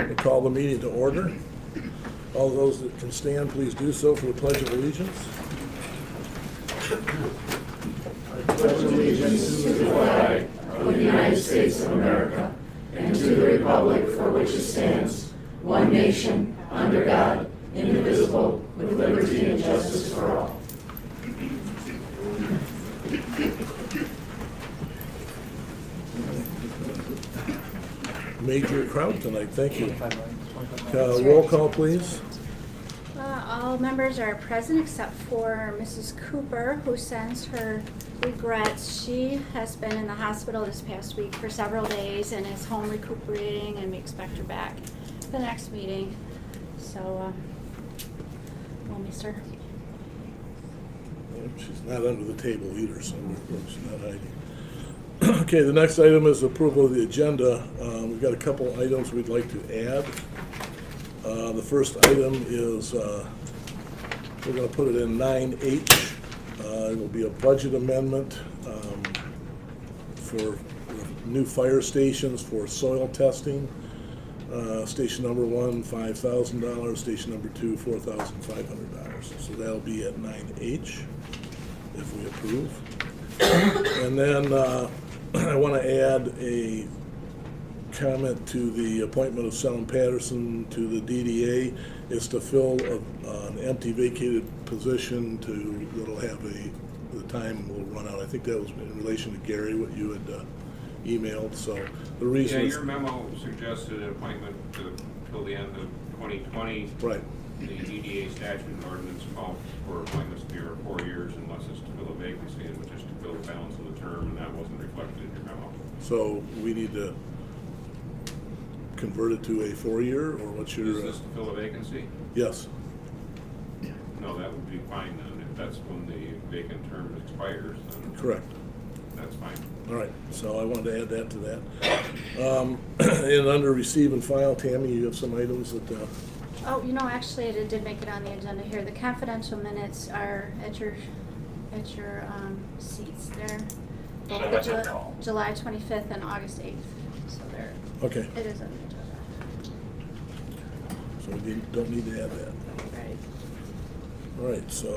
We'll call the meeting to order. All those that can stand, please do so for the Pledge of Allegiance. I pledge allegiance to the flag of the United States of America and to the republic for which it stands, one nation, under God, indivisible, with liberty and justice for all. Major crowd tonight, thank you. Roll call, please. All members are present except for Mrs. Cooper, who sends her regrets. She has been in the hospital this past week for several days and is home recuperating, and we expect her back at the next meeting. So, we'll miss her. She's not under the table either, so she's not hiding. Okay, the next item is approval of the agenda. We've got a couple items we'd like to add. The first item is we're going to put it in 9H. It will be a budget amendment for new fire stations for soil testing. Station number 1, $5,000. Station number 2, $4,500. So that'll be at 9H if we approve. And then I want to add a comment to the appointment of Sean Patterson to the DDA. Is to fill an empty vacated position that'll have the time will run out. I think that was in relation to Gary, what you had emailed. So the reason your memo suggested an appointment till the end of 2020. Right. The DDA statute and ordinance call for appointments to be for 4 years unless it's to fill a vacancy, and just to fill the balance of the term, and that wasn't reflected in your memo. So we need to convert it to a 4-year, or what's your? Is this to fill a vacancy? Yes. No, that would be fine then. If that's when the vacant term expires, then Correct. that's fine. All right, so I wanted to add that to that. And under receive and file, Tammy, you have some items that, Oh, actually, it did make it on the agenda here. The confidential minutes are at your seats there. Both the July 25th and August 8th. So there. okay, It is on the agenda. so we don't need to add that. Right. All right, so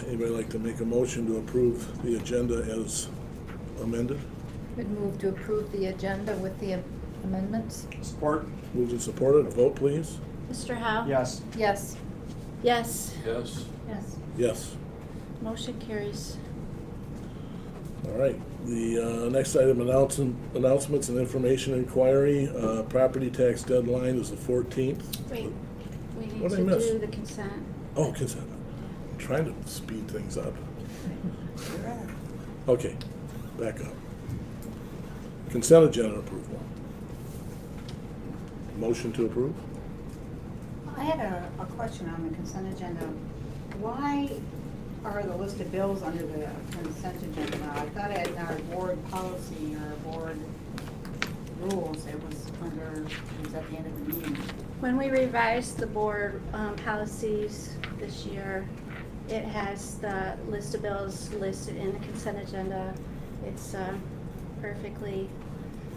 anybody like to make a motion to approve the agenda as amended? Would move to approve the agenda with the amendments? Support? Moved and supported, vote please. Mr. Howe? Yes. Yes. Yes. Yes. Yes. Yes. Motion carries. All right, the next item, announcements and information inquiry. Property tax deadline is the 14th. Wait, we need What'd I to miss? do the consent. Oh, consent. I'm trying to speed things up. Okay, back up. Consent agenda approval. Motion to approve? I had a question on the consent agenda. Why are the list of bills under the consent agenda now? I thought in our board policy or board rules, it was at the end of the meeting. When we revised the board policies this year, it has the list of bills listed in the consent agenda. It's perfectly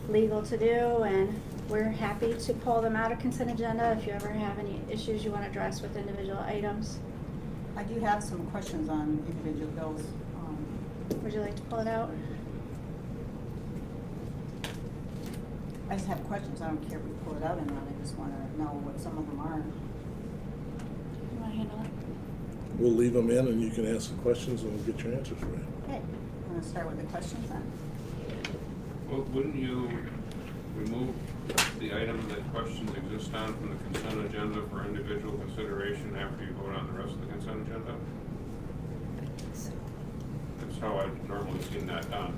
legal to do, and we're happy to pull them out of consent agenda if you ever have any issues you want to address with individual items. I do have some questions on individual bills. Would you like to pull it out? I just have questions. I don't care if we pull it out or not. I just want to know what some of them are. You want to handle it? We'll leave them in and you can ask the questions and we'll get your answers for you. Okay, I'm going to start with the questions then. Well, wouldn't you remove the item that questions exist on from the consent agenda for individual consideration after you vote on the rest of the consent agenda? That's how I've normally seen that done.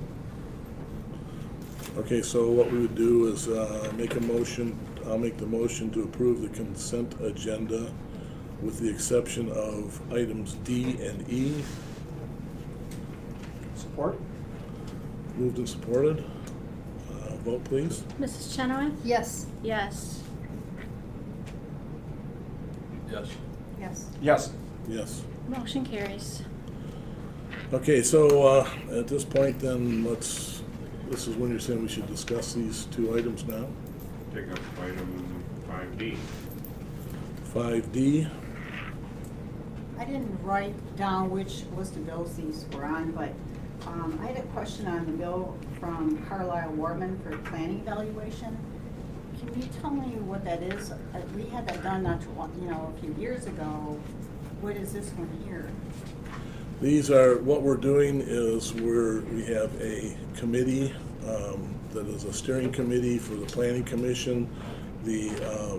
Okay, so what we would do is make a motion. I'll make the motion to approve the consent agenda with the exception of items D and E. Support? Moved and supported. Vote please. Mrs. Chenoweth? Yes. Yes. Yes. Yes. Yes. Yes. Motion carries. Okay, so at this point then this is when you're saying we should discuss these two items now? take up item 5D. 5D, I didn't write down which list of bills these were on, but I had a question on the bill from Carlisle Warman for planning evaluation. Can you tell me what that is? We had that done not too long, a few years ago. What is this one here? these are, what we're doing is we have a committee that is a steering committee for the planning commission. The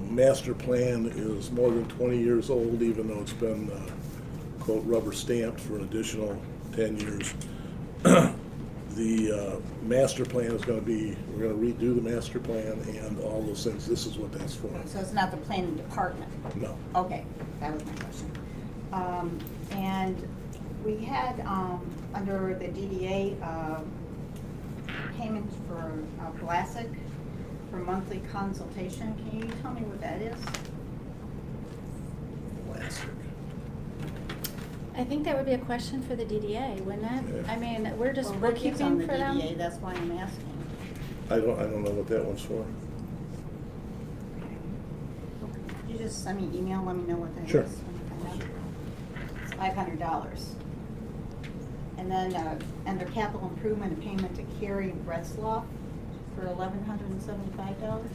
master plan is more than 20 years old, even though it's been, quote, rubber stamped for an additional 10 years. The master plan is going to be, we're going to redo the master plan and all those things. This is what that's for. So it's not the planning department? No. Okay, that was my question. And we had, under the DDA, payment for Vlasic for monthly consultation. Can you tell me what that is? Classic. I think that would be a question for the DDA, wouldn't it? Yeah. I mean, we're just Well, Rick is on bookkeeping the for them. DDA, that's why I'm asking. I don't know what that one's for. Could you just send me an email, let me know what that is? Sure. when you find out? It's $500. And then, under capital improvement, a payment to Carrie Bretzloff for $1,175.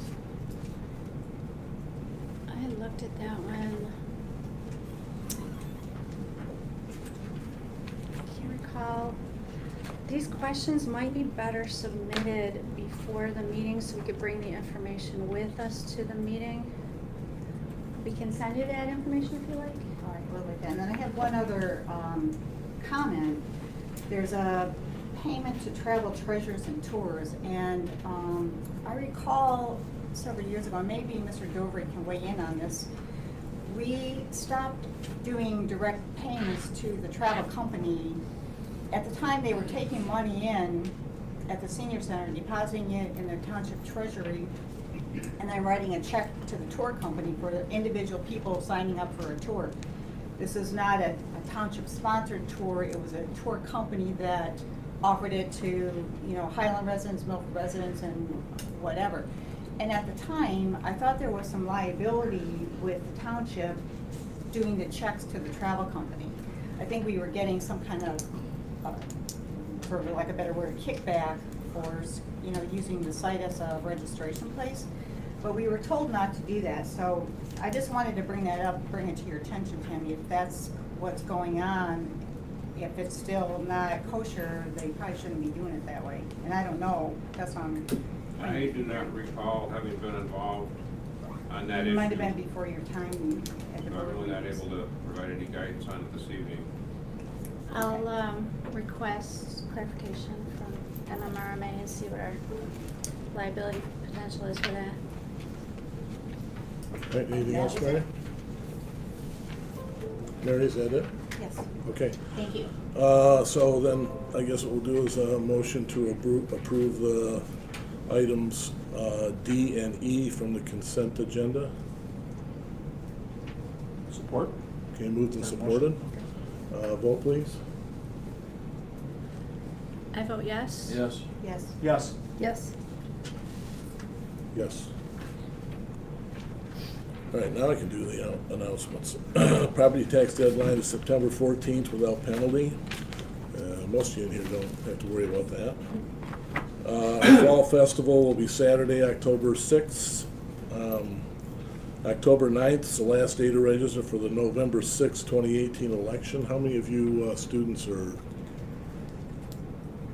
I looked at that one. I can't recall. These questions might be better submitted before the meeting so we could bring the information with us to the meeting. We can send you that information if you like. All right, we'll look at that. And then I have one other comment. There's a payment to travel treasures and tours, and I recall several years ago, maybe Mr. Dovry can weigh in on this, we stopped doing direct payments to the travel company. At the time, they were taking money in at the senior center, depositing it in the township treasury, and then writing a check to the tour company for the individual people signing up for a tour. This is not a township-sponsored tour. It was a tour company that offered it to, Highland residents, Milford residents, and whatever. And at the time, I thought there was some liability with the township doing the checks to the travel company. I think we were getting some kind of, for lack of a better word, kickback for, using the site as a registration place. But we were told not to do that, so I just wanted to bring that up, bring it to your attention, Tammy, if that's what's going on. If it's still not kosher, they probably shouldn't be doing it that way. And I don't know, that's why I'm. I do not recall having been involved on that issue. It might have been before your time at the I'm board really not meetings. able to provide any guidance on it this evening. I'll request clarification from MMRMA and see what our liability potential is for that. All right, anything That else, was Mary? it. Mary, is that it? Yes, Okay. thank you. So then, I guess what we'll do is a motion to approve the items D and E from the consent agenda. Support? Okay, moved and supported. Vote, please. I vote yes. Yes. Yes. Yes. Yes. Yes. All right, now I can do the announcements. Property tax deadline is September 14th without penalty. Most of you in here don't have to worry about that. Fall Festival will be Saturday, October 6th. October 9th is the last day to register for the November 6th, 2018 election. How many of you students are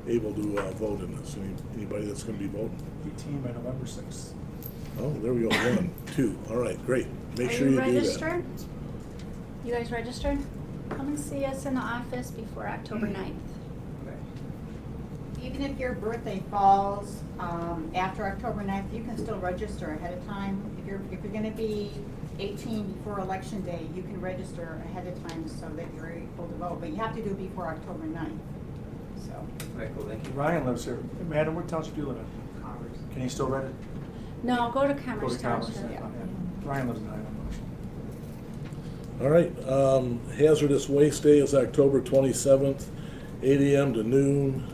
able to vote in this? Anybody that's going to be voting? 18 by November 6th. Oh, there we go, 1, 2, all right, great. Make Are sure you do that. registered? You guys registered? Come and see us in the office before October 9th. Even if your birthday falls after October 9th, you can still register ahead of time. If you're gonna be 18 before election day, you can register ahead of time so that you're able to vote, but you have to do it before October 9th, so. Michael, thank you. Ryan lives here. Madam, what township do you live in? Commerce. Can he still rent it? No, go to Go Commerce to Commerce. Township. Yeah. Ryan lives in Highland. All right, hazardous waste day is October 27th, 8 a.m. to noon.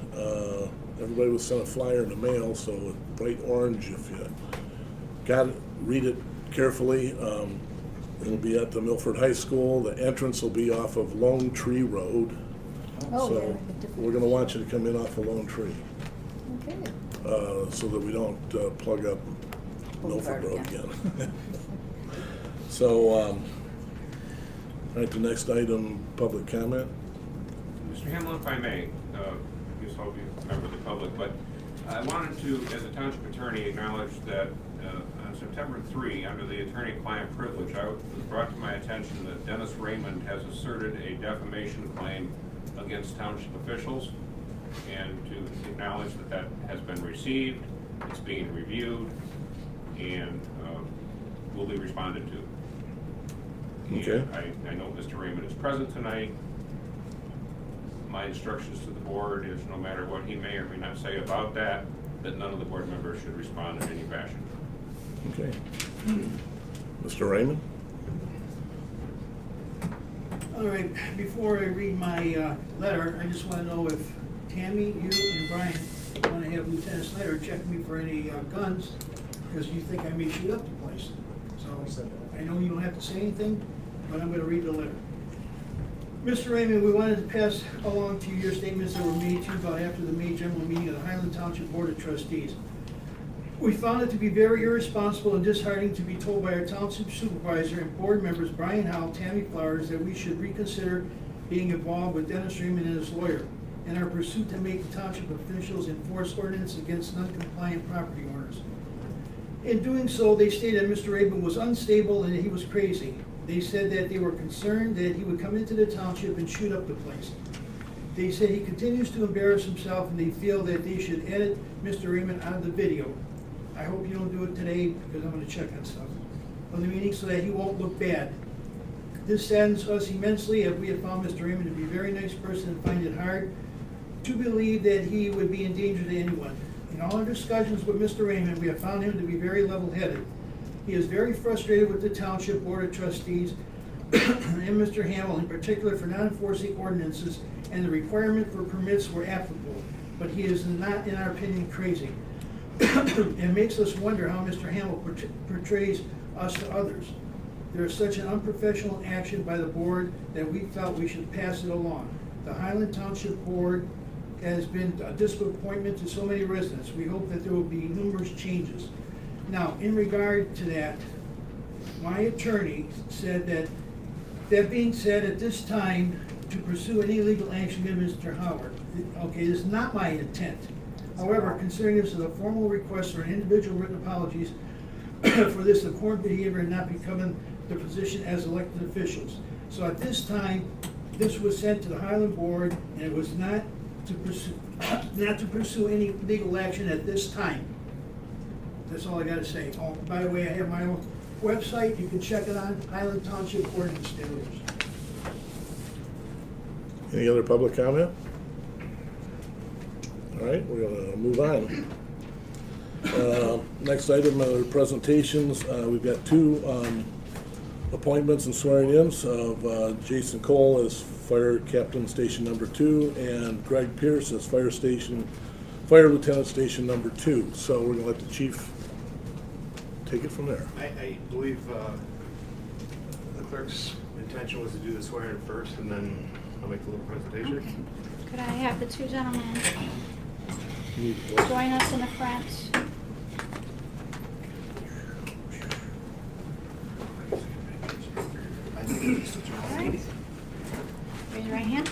Everybody was sent a flyer in the mail, so bright orange if you read it carefully. It'll be at the Milford High School. The entrance will be off of Lone Tree Road. Oh, yeah, So a different- we're gonna want you to come in off of Lone Tree, Okay. so that we don't plug up Milford Boulevard Road again. again. So, all right, the next item, public comment. Mr. Hamlin, if I may, I guess I'll be a member of the public, but I wanted to, as a township attorney, acknowledge that on September 3, under the attorney-client privilege, it was brought to my attention that Dennis Raymond has asserted a defamation claim against township officials, and to acknowledge that that has been received, it's being reviewed, and will be responded to. Okay. And I know Mr. Raymond is present tonight. My instructions to the board is, no matter what he may or may not say about that none of the board members should respond in any fashion. Okay. Mr. Raymond? All right, before I read my letter, I just want to know if Tammy, you, and Brian want to have Lieutenant Snyder check me for any guns, because you think I may shoot up the place. So I know you don't have to say anything, but I'm going to read the letter. Mr. Raymond, we wanted to pass along to you your statements that were made to you about after the May general meeting of the Highland Township Board of Trustees. We found it to be very irresponsible and disheartening to be told by our township supervisor and board members, Brian Howell, Tammy Flowers, that we should reconsider being involved with Dennis Raymond and his lawyer in our pursuit to make the township officials enforce ordinance against non-compliant property owners. In doing so, they stated that Mr. Raymond was unstable and that he was crazy. They said that they were concerned that he would come into the township and shoot up the place. They said he continues to embarrass himself and they feel that they should edit Mr. Raymond out of the video. I hope you don't do it today because I'm going to check on stuff of the meeting so that he won't look bad. This saddens us immensely as we have found Mr. Raymond to be a very nice person and find it hard to believe that he would be in danger to anyone. In all our discussions with Mr. Raymond, we have found him to be very level-headed. He is very frustrated with the Township Board of Trustees and Mr. Hamill in particular for not enforcing ordinances and the requirement for permits were applicable, but he is not, in our opinion, crazy. It makes us wonder how Mr. Hamill portrays us to others. There is such an unprofessional action by the board that we felt we should pass it along. The Highland Township Board has been a disappointment to so many residents. We hope that there will be numerous changes. Now, in regard to that, my attorney said that being said, at this time, to pursue any legal action against Mr. Howard, okay, this is not my intent. However, considering this is a formal request for an individual written apologies for this abhorrent behavior and not becoming the position as elected officials. So at this time, this was sent to the Highland Board, and it was not to pursue any legal action at this time. That's all I gotta say. Oh, by the way, I have my own website. You can check it on Highland Township Ordinance Standards. Any other public comment? All right, we're gonna move on. Next item are presentations. We've got two appointments and swearing-ins of Jason Cole as Fire Captain Station Number 2 and Greg Pierce as Fire Lieutenant Station Number 2. So we're gonna let the chief take it from there. I believe the clerk's intention was to do the swearing first, and then I'll make a little presentation. Okay. Could I have the two gentlemen You need to- join us in the front? All right. Raise your right hand.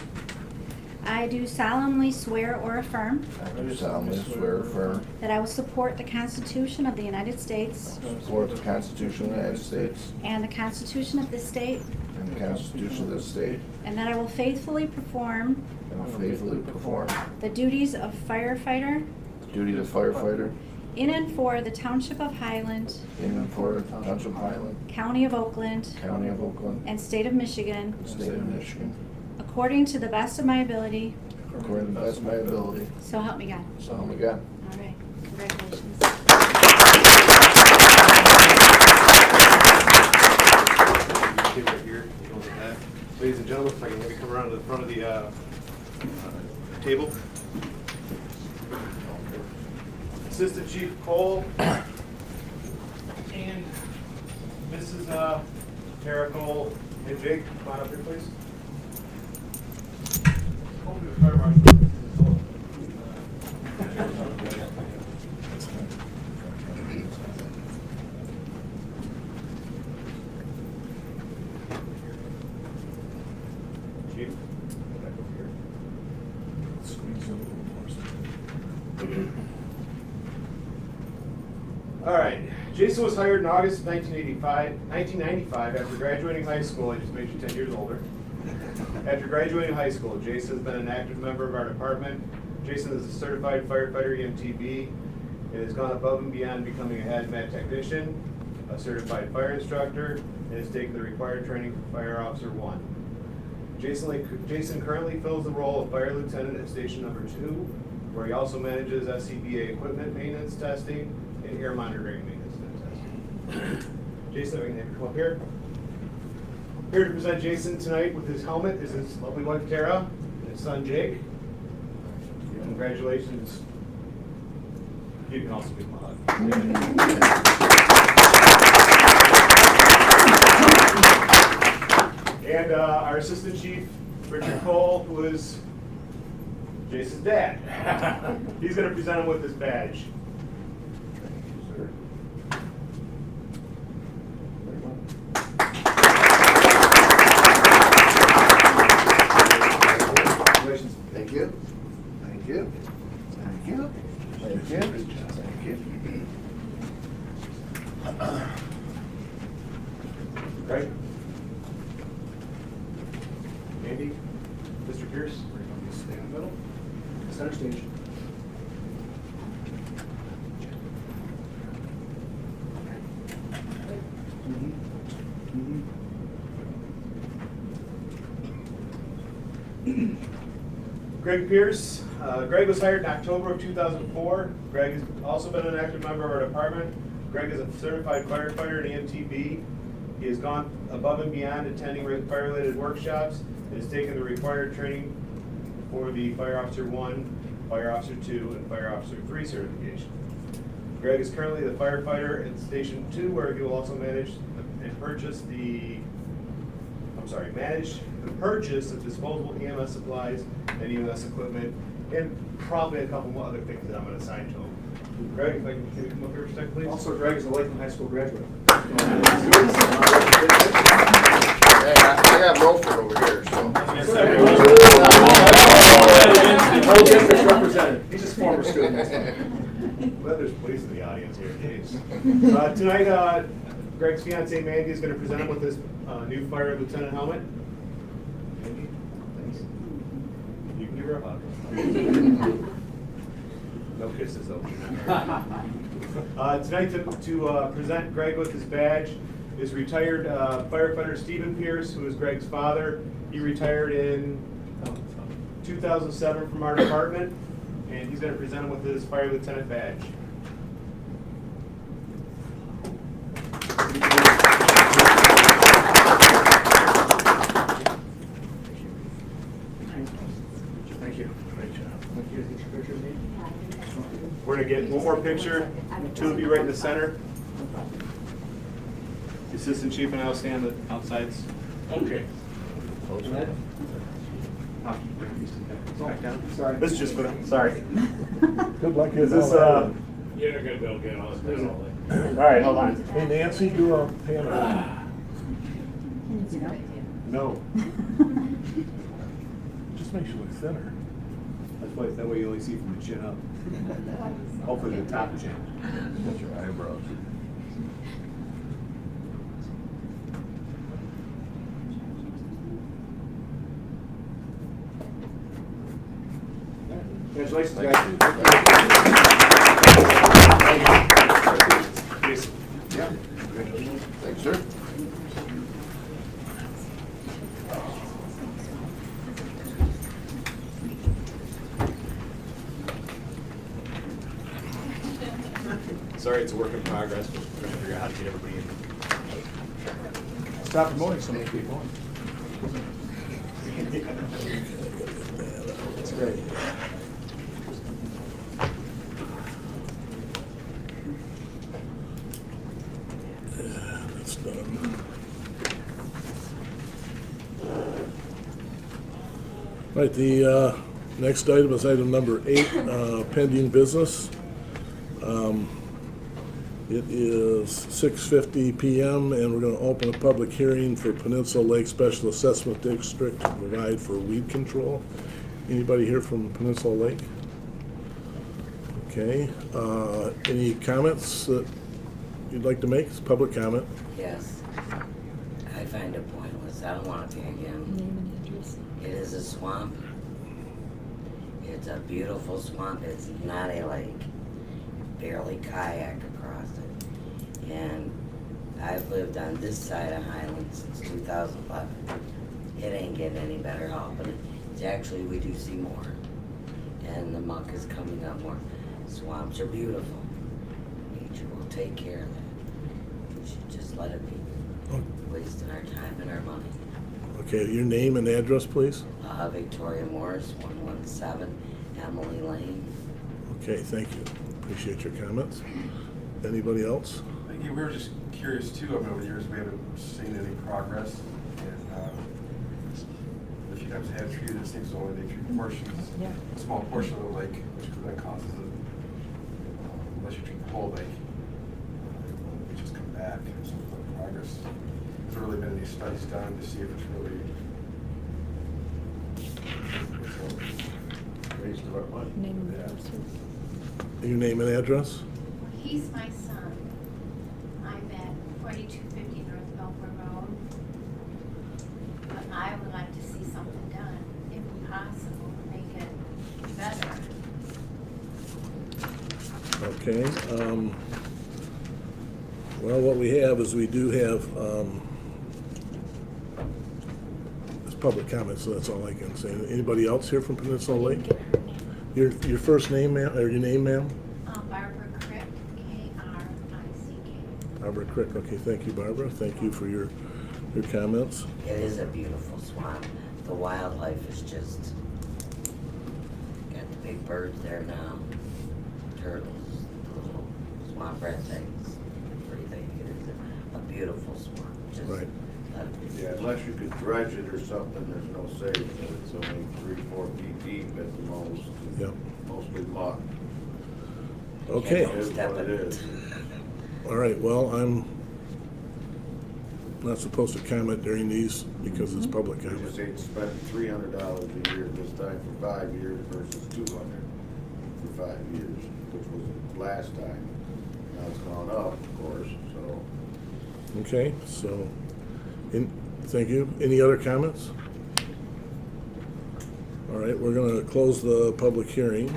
I do solemnly swear or affirm I do solemnly swear or affirm that I will support the Constitution of the United States to support the Constitution of the United States and the Constitution of this state, and the Constitution of this state, and that I will faithfully perform and will faithfully perform the duties of firefighter the duty of firefighter in and for the Township of Highland, in and for the Township of Highland, County of Oakland, County of Oakland, and State of Michigan, State of Michigan, according to the best of my ability, according to the best of my ability, so help me God. so help me God. All right, congratulations. Keep it here, you don't have that. Ladies and gentlemen, if I can maybe come around to the front of the table. Assistant Chief Cole. Mrs. Tara Cole and Jake, come on up here, please. Hopefully the fire marshal. Chief, back over here. Squeeze in a little more. All right, Jason was hired in August of 1995 after graduating high school. I just made you 10 years older. After graduating high school, Jason has been an active member of our department. Jason is a certified firefighter EMTB and has gone above and beyond becoming a hazmat technician, a certified fire instructor, and has taken the required training for Fire Officer 1. Jason currently fills the role of Fire Lieutenant at Station Number 2, where he also manages SCBA equipment maintenance testing and air monitoring maintenance testing. Jason, we can have you come up here. Here to present Jason tonight with his helmet is his lovely wife Tara and his son Jake. Congratulations. You can also give him a hug. And our Assistant Chief, Richard Cole, who is Jason's dad. He's going to present him with his badge. Thank you. Thank you. Thank you. Thank you. Thank you. Right? Andy, Mr. Pierce, stay in the middle. Center stage. Greg Pierce. Greg was hired in October of 2004. Greg has also been an active member of our department. Greg is a certified firefighter and EMTB. He has gone above and beyond attending fire-related workshops and has taken the required training for the Fire Officer 1, Fire Officer 2, and Fire Officer 3 certification. Greg is currently the firefighter at Station 2, where he will also manage the purchase of disposable EMS supplies and EMS equipment, and probably a couple more other things that I'm going to assign to him. Greg, if I can come up here for a second, please. Also, Greg is a Lakeland High School graduate. Hey, I got Milford over here, so. Whole district's represented. He's just a former student. Well, there's police in the audience here, geez. Tonight, Greg's fiancée Mandy is going to present him with his new Fire Lieutenant helmet. Mandy, thanks. You can give her a hug. No kisses, though. Tonight, to present Greg with his badge is retired firefighter Stephen Pierce, who is Greg's father. He retired in 2007 from our department, and he's going to present him with his Fire Lieutenant badge. Thank you. Great job. Thank you. Get your picture, Nate. We're going to get one more picture, two of you right in the center. The Assistant Chief and I will stand on the outsides. Okay. Back down. Sorry. This is just for them. Sorry. Good luck. Is this, Yeah, they're gonna be able to get all this done all day. all right, hold on. Hey Nancy, do a panel. No. Just makes you look thinner. That's why, that way you only see from the chin up. Hopefully the top chin. That's your eyebrows. Congratulations, guys. Jason. Yeah. Thanks, sir. Sorry, it's a work in progress. We're trying to figure out how to get everybody in. Stop promoting so many people. That's great. That's done. Right, the next item is item number 8, pending business. It is 6:50 PM, and we're going to open a public hearing for Peninsula Lake Special Assessment District to provide for weed control. Anybody here from Peninsula Lake? Okay, any comments that you'd like to make? It's public comment. Yes. I find it pointless. I don't want to be again. It is a swamp. It's a beautiful swamp. It's not a lake. Barely kayak across it. And I've lived on this side of Highland since 2011. It ain't getting any better off, but it's actually, we do see more. And the muck is coming up more. Swamps are beautiful. Nature will take care of that. We should just let it be. Wasting our time and our money. Okay, your name and address, please. Victoria Morris, 117 Emily Lane. Okay, thank you. Appreciate your comments. Anybody else? Thank you. We were just curious too. I mean, over the years, we haven't seen any progress. And if you guys had treated, it seems only they treat portions, a small portion of the lake, which then causes it. Unless you treat the whole lake, it just come back. So no progress. Has there really been any studies done to see if it's really Raised the right money. Your name and address? He's my son. I'm at 4250 North Belfort Road. But I would like to see something done, if possible, to make it better. Okay. Well, what we have is we do have it's public comment, so that's all I can say. Anybody else here from Peninsula Lake? Your first name, ma'am, or your name, ma'am? Barbara Crick, K-R-I-C-K. Barbara Crick. Okay, thank you, Barbara. Thank you for your comments. It is a beautiful swamp. The wildlife is just, got the big birds there now, turtles, the little swamp rat things, everything. It is a beautiful swamp. Just Right. let it be. Yeah, unless you could dredge it or something, there's no saving it. It's only 3-4 feet deep at the most. Yep. Mostly muck. Okay. It is what it is. All right, well, I'm not supposed to comment during these because it's public We just comment. ain't spent $300 a year this time for 5 years versus $200 for 5 years, which was last time. Now it's gone up, of course, so. Okay, so, thank you. Any other comments? All right, we're going to close the public hearing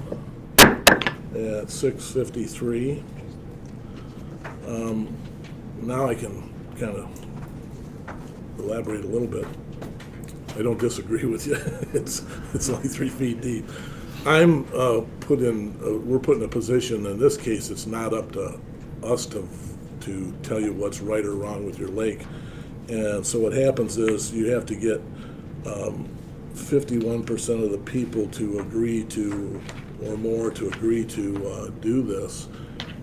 at 6:53. Now I can kind of elaborate a little bit. I don't disagree with you. It's only 3 feet deep. I'm we're put in a position, in this case, it's not up to us to tell you what's right or wrong with your lake. And so what happens is you have to get 51% of the people to agree to, or more to agree to do this.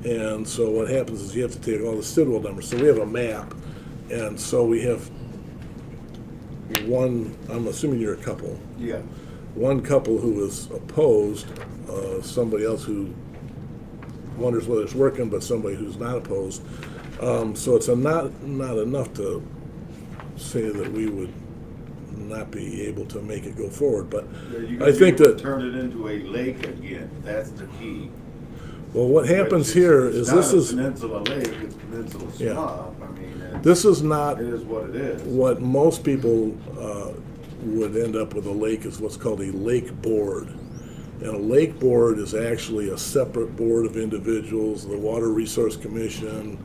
And so what happens is you have to take all the Sidwell numbers. So we have a map, and so we have one, I'm assuming you're a couple. Yeah. One couple who is opposed, somebody else who wonders whether it's working, but somebody who's not opposed. So it's not enough to say that we would not be able to make it go forward, but I think that turn it into a lake again. That's the key. Well, what happens here is this is Peninsula Lake. It's Peninsula Yeah. Swamp. I mean, this is not it is what it is. what most people would end up with. A lake is what's called a lake board. And a lake board is actually a separate board of individuals, the Water Resource Commission,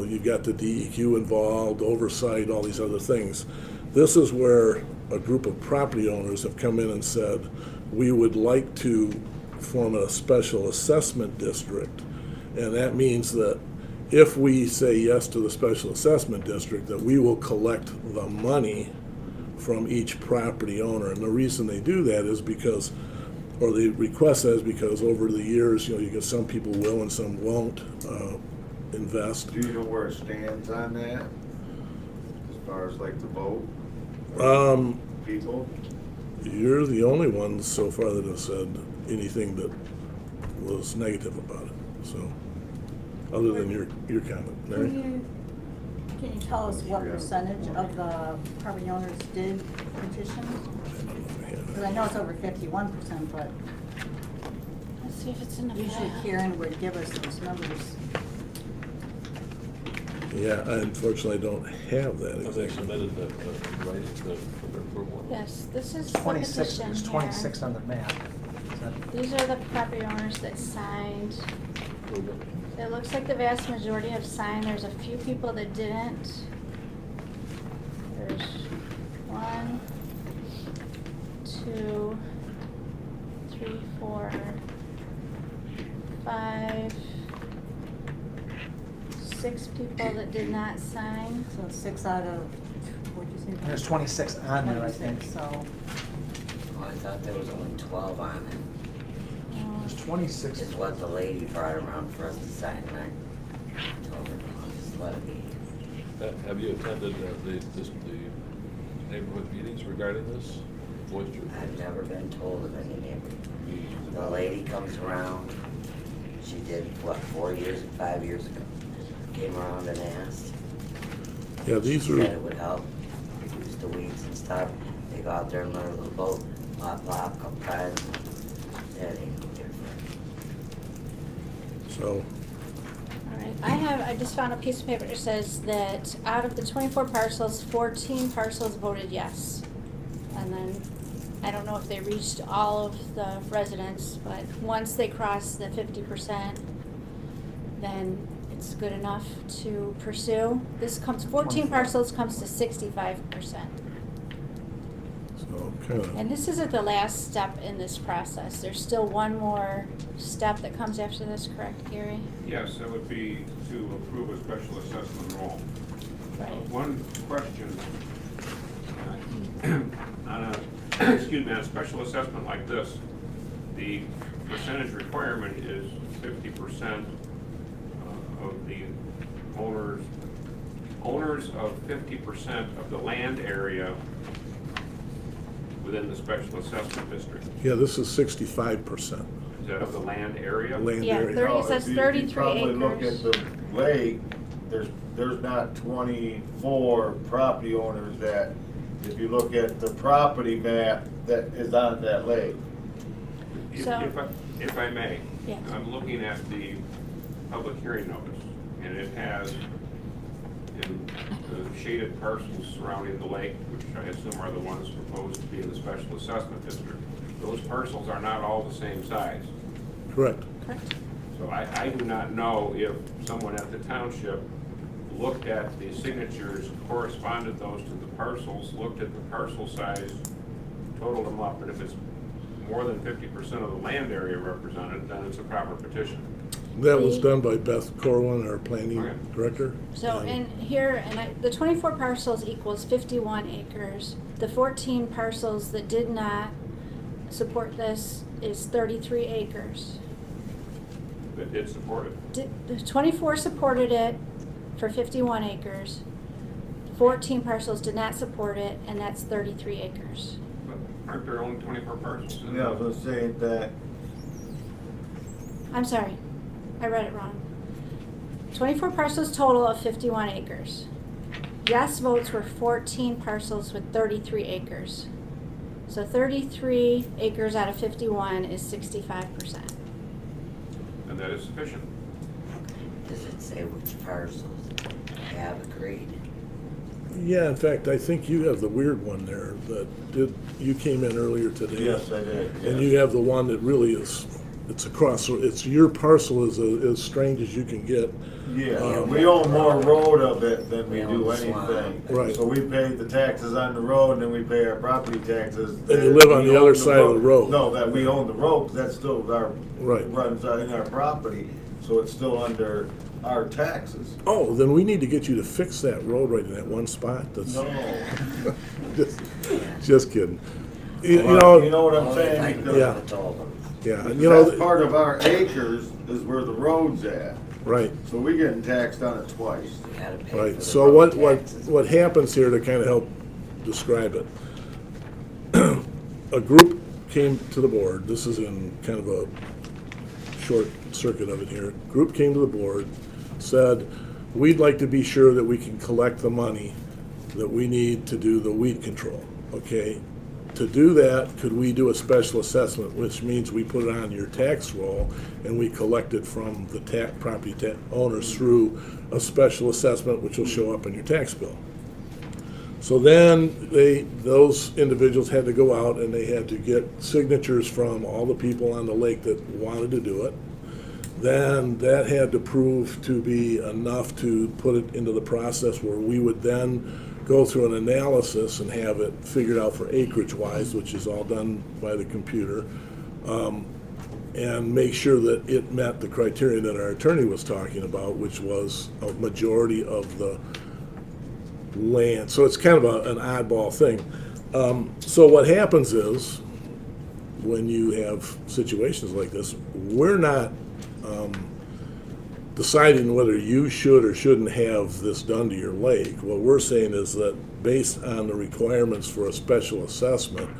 you've got the DEQ involved, oversight, all these other things. This is where a group of property owners have come in and said, we would like to form a special assessment district. And that means that if we say yes to the special assessment district, that we will collect the money from each property owner. And the reason they do that is because, or the request is because over the years, you get some people will and some won't invest. Do you know where it stands on that? As far as like the vote? People? You're the only one so far that has said anything that was negative about it, so, other than your comment. Mary? Can you tell us what percentage of the property owners did petition? Because I know it's over 51%, but Let's see if it's in the usually file. Karen would give us those numbers. Yeah, I unfortunately don't have that Have they exactly. submitted the writing for their approval? Yes, this is the 26, petition there's here. 26 on the map. Is that- These are the property owners that signed. Approve it? It looks like the vast majority have signed. There's a few people that didn't. There's 1, 2, 3, 4, 5, 6 people that did not sign. So it's 6 out of, what'd you say? There's 26 on there, I think. 26, so. Oh, I thought there was only 12 on it. There's 26. Is what the lady brought around for us to sign, and I told her, no, just let it be. Have you attended the neighborhood meetings regarding this? Voiced your I've never been told of any neighborhood. The lady comes around, she did, what, 4 years, 5 years ago? Came around and asked. Yeah, these She are, said it would help reduce the weeds and stuff. They go out there and learn a little boat, plop, plop, a couple times. That ain't no different. so, All right, I just found a piece of paper that says that out of the 24 parcels, 14 parcels voted yes. And then, I don't know if they reached all of the residents, but once they cross the 50%, then it's good enough to pursue. This comes, 14 parcels comes to 65%. so kind of. And this isn't the last step in this process. There's still one more step that comes after this, correct, Gary? Yes, that would be to approve a special assessment roll. Right. One question, on a, excuse me, on a special assessment like this, the percentage requirement is 50% of the owners of 50% of the land area within the special assessment district. Yeah, this is 65%. Is that of the land area? Land Yeah, area. 30 No, says if you 33 probably look acres. at the lake, there's not 24 property owners that, if you look at the property map that is on that lake. If I may, Yes. I'm looking at the public hearing notice, and it has in the shaded parcels surrounding the lake, which I assume are the ones proposed to be in the special assessment district. Those parcels are not all the same size. Correct. Correct. So I do not know if someone at the township looked at the signatures, corresponded those to the parcels, looked at the parcel size, totaled them up, and if it's more than 50% of the land area represented, then it's a proper petition. That was done by Beth Corwin, our planning Okay. director. So, and here, the 24 parcels equals 51 acres. The 14 parcels that did not support this is 33 acres. That did support it. The 24 supported it for 51 acres. 14 parcels did not support it, and that's 33 acres. But aren't there only 24 parcels? Yeah, I was gonna say that, I'm sorry, I read it wrong. 24 parcels total of 51 acres. Yes votes were 14 parcels with 33 acres. So 33 acres out of 51 is 65%. And that is sufficient. Does it say which parcels have agreed? Yeah, in fact, I think you have the weird one there that did, you came in earlier today. yes, I did. And yes. you have the one that really is, it's across, so it's, your parcel is as strange as you can get. Yeah, we own more road of it than we We do own swamp. anything. Right. So we pay the taxes on the road, and then we pay our property taxes. And you live on We the own other side of the road. No, that we own the road, 'cause that's still our, Right. runs in our property, so it's still under our taxes. Oh, then we need to get you to fix that road right in that one spot. That's No. just kidding. You You know, know what I'm Only if I saying? could Because Yeah. have told them. yeah, and you know, that's part of our acres is where the road's at. Right. So we getting taxed on it twice. You gotta pay for Right, the so road what taxes. what happens here, to kind of help describe it, a group came to the board, this is in kind of a short circuit of it here, group came to the board, said, we'd like to be sure that we can collect the money that we need to do the weed control, okay? To do that, could we do a special assessment, which means we put it on your tax roll and we collect it from the property owners through a special assessment, which will show up on your tax bill. So then those individuals had to go out and they had to get signatures from all the people on the lake that wanted to do it. Then that had to prove to be enough to put it into the process where we would then go through an analysis and have it figured out for acreage-wise, which is all done by the computer, and make sure that it met the criteria that our attorney was talking about, which was a majority of the land. So it's kind of an oddball thing. So what happens is, when you have situations like this, we're not deciding whether you should or shouldn't have this done to your lake. What we're saying is that based on the requirements for a special assessment,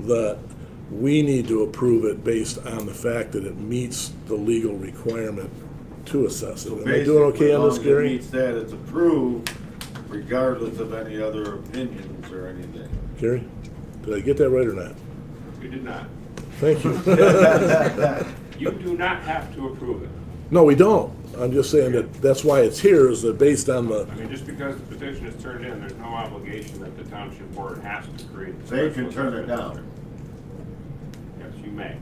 that we need to approve it based on the fact that it meets the legal requirement to assess it. So Am I doing okay on this, basically, as long as it Gary? meets that, it's approved, regardless of any other opinions or anything. Gary, did I get that right or not? You did not. Thank you. You do not have to approve it. No, we don't. I'm just saying that that's why it's here, is that based on the, I mean, just because the petition is turned in, there's no obligation that the township board has to create. a They special can turn it assessment. down, Yes, you may.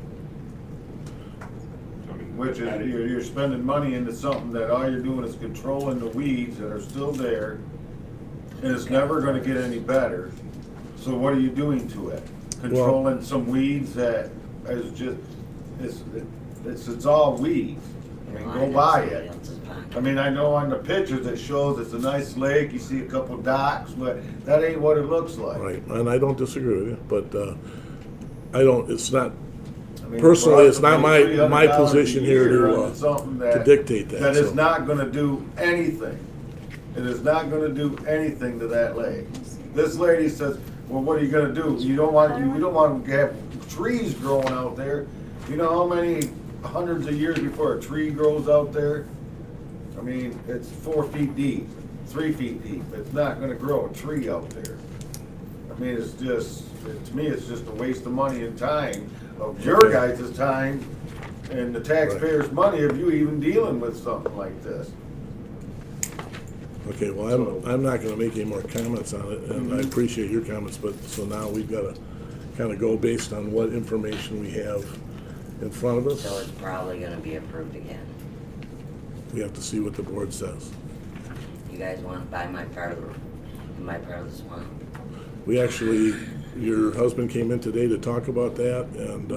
So, I mean, which that is, you're spending money into something that all you're doing is controlling the weeds that are still there, and it's never gonna get any better. So what are you doing to it? Controlling some weeds that is just, it's all weeds. I mean, go buy it. I mean, I know on the pictures it shows it's a nice lake, you see a couple docks, but that ain't what it looks like. right, and I don't disagree with you, but I don't, it's not, I mean, personally, for it's us not to my pay $300 position a here year to on something to dictate that. That is so. not gonna do anything. It is not gonna do anything to that lake. This lady says, well, what are you gonna do? We don't want to have trees growing out there. You know how many hundreds of years before a tree grows out there? I mean, it's 4 feet deep, 3 feet deep. It's not gonna grow a tree out there. I mean, it's just, to me, it's just a waste of money and time, of your guys' time and the taxpayers' money of you even dealing with something like this. Okay, well, I'm not gonna make any more comments on it, and I appreciate your comments, but, so now we've gotta kind of go based on what information we have in front of us. So it's probably gonna be approved again. We have to see what the board says. You guys wanna buy my part of the swamp? We actually, your husband came in today to talk about that, and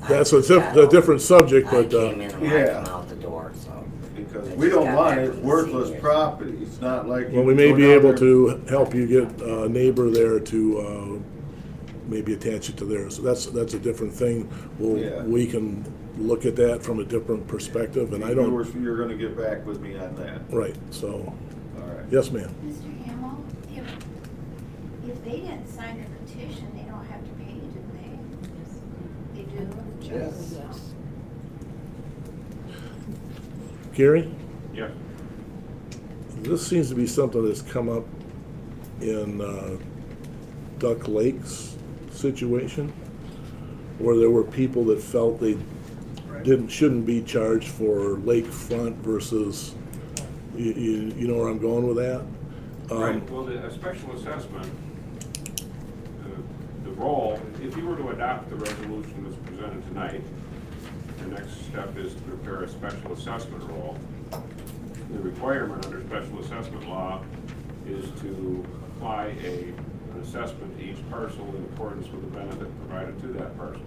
that's a different subject, I but, came in and watched yeah. him out the door, so. Because I we just don't got want back it, from it's the worthless seniors. property. It's not like. well, we may be able to help you get a neighbor there to maybe attach it to theirs. So that's a different thing. Yeah. We can look at that from a different perspective, and I don't, You're gonna get back with me on that. right, so, All right. yes, ma'am. Mr. Hamel, if they didn't sign the petition, they don't have to pay, do they? They do? Yes. Gary, Yes. this seems to be something that's come up in Duck Lake's situation, where there were people that felt they shouldn't be charged for lakefront versus, you know where I'm going with that? Right, well, a special assessment, the role, if you were to adopt the resolution that's presented tonight, the next step is to prepare a special assessment role. The requirement under special assessment law is to apply an assessment to each parcel in accordance with the benefit provided to that parcel.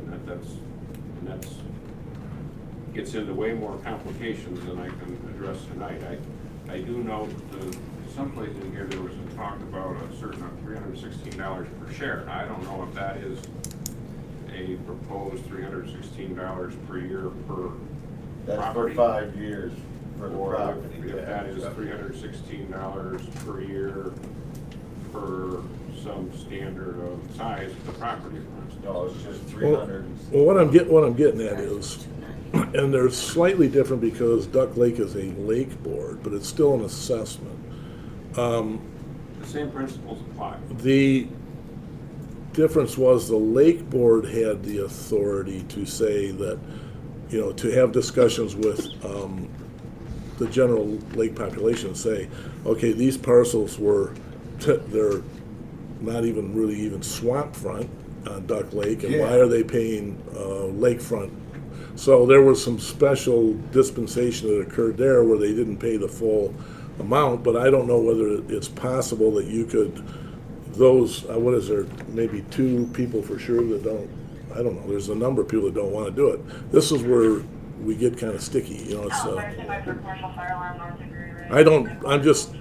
And that's gets into way more complications than I can address tonight. I do know someplace in here there was a talk about a certain $316 per share. I don't know if that is a proposed $316 per year per That's for property. 5 years for the Or property. if that is $316 per year per some standard of size of the property. No, it's just Well, 300. well, what I'm getting at is, and they're slightly different because Duck Lake is a lake board, but it's still an assessment. The same principles apply. The difference was the lake board had the authority to say that, you know, to have discussions with the general lake population, say, okay, these parcels they're not even really even swamp front on Duck Lake, and why Yeah. are they paying lakefront? So there was some special dispensation that occurred there where they didn't pay the full amount, but I don't know whether it's possible that you could, what is there, maybe 2 people for sure that don't, I don't know, there's a number of people that don't want to do it. This is where we get kind of sticky, you know, it's, I'm just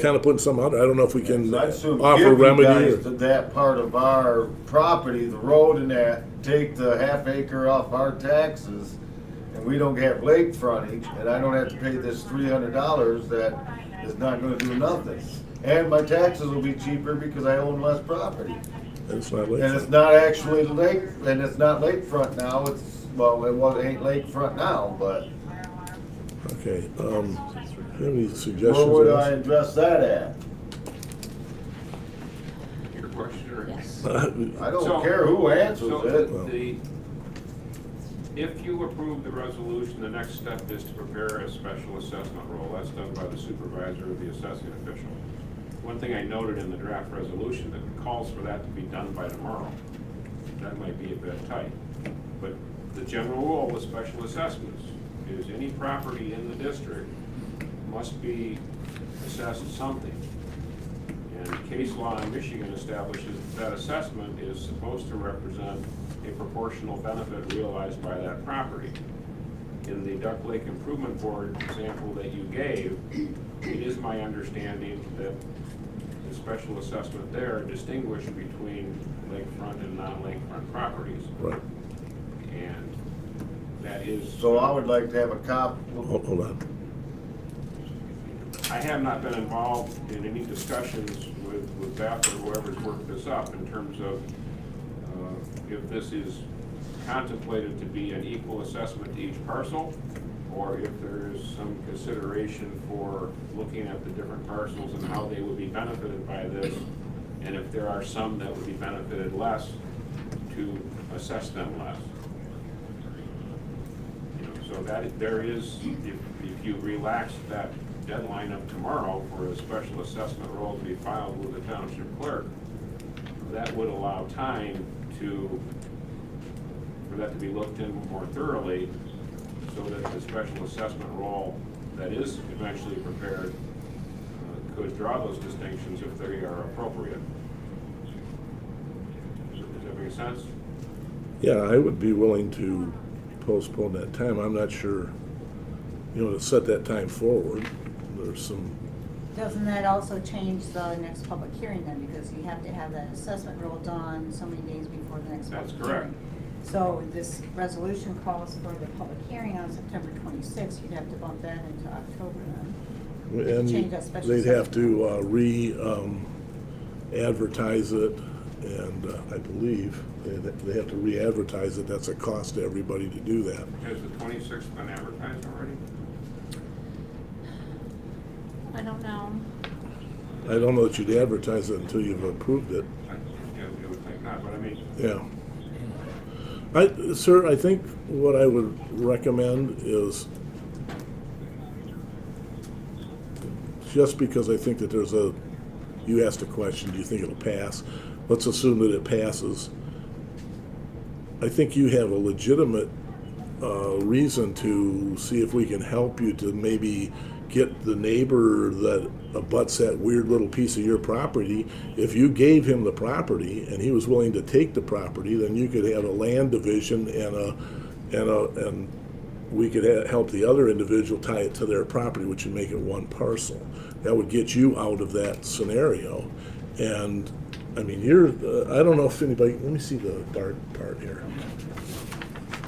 kind of putting something out there. I don't know if we can So I'd assume offer give you remedy. guys to that part of our property, the road and that, take the half acre off our taxes, and we don't have lake frontage, and I don't have to pay this $300 that is not gonna do nothing. And my taxes will be cheaper because I own less property. And it's not And it's lakefront. not actually lake, and it's not lakefront now, it ain't lakefront now, but Okay, do you have any suggestions? where would on I this? address that at? Your question, or? Yes. I don't So- care who answers So it. if you approve the resolution, the next step is to prepare a special assessment roll. That's done by the supervisor or the assessing official. One thing I noted in the draft resolution that calls for that to be done by tomorrow. That might be a bit tight. But the general rule with special assessments is any property in the district must be assessed something. And case law in Michigan establishes that assessment is supposed to represent a proportional benefit realized by that property. In the Duck Lake Improvement Board example that you gave, it is my understanding that the special assessment there distinguished between lakefront and non-lakefront properties. Right, And that is. So I would like to have a cop. hold on. I have not been involved in any discussions with Beth or whoever's worked this up in terms of if this is contemplated to be an equal assessment to each parcel, or if there is some consideration for looking at the different parcels and how they would be benefited by this, and if there are some that would be benefited less, to assess them less. You know, so that there is, if you relax that deadline of tomorrow for a special assessment roll to be filed with the township clerk, that would allow time for that to be looked in more thoroughly, so that the special assessment roll that is eventually prepared could draw those distinctions if they are appropriate. Does that make sense? Yeah, I would be willing to postpone that time. I'm not sure, you know, to set that time forward. There's some, Doesn't that also change the next public hearing then, because you have to have that assessment roll done so many days before the next That's public correct. hearing? So this resolution calls for the public hearing on September 26th, you'd have to bump that into October then. and Change that special they'd have assessment. to advertise it, and I believe they have to re-advertise it. That's a cost to everybody to do that. Has the 26th been advertised already? I don't know. I don't know that you'd advertise it until you've approved it. I would think not, but I mean, Yeah. Sir, I think what I would recommend is, just because I think that you asked a question, do you think it'll pass? Let's assume that it passes. I think you have a legitimate reason to see if we can help you to maybe get the neighbor that abuts that weird little piece of your property. If you gave him the property and he was willing to take the property, then you could have a land division and we could help the other individual tie it to their property, which would make it one parcel. That would get you out of that scenario. And I mean, I don't know if anybody, let me see the dark part here.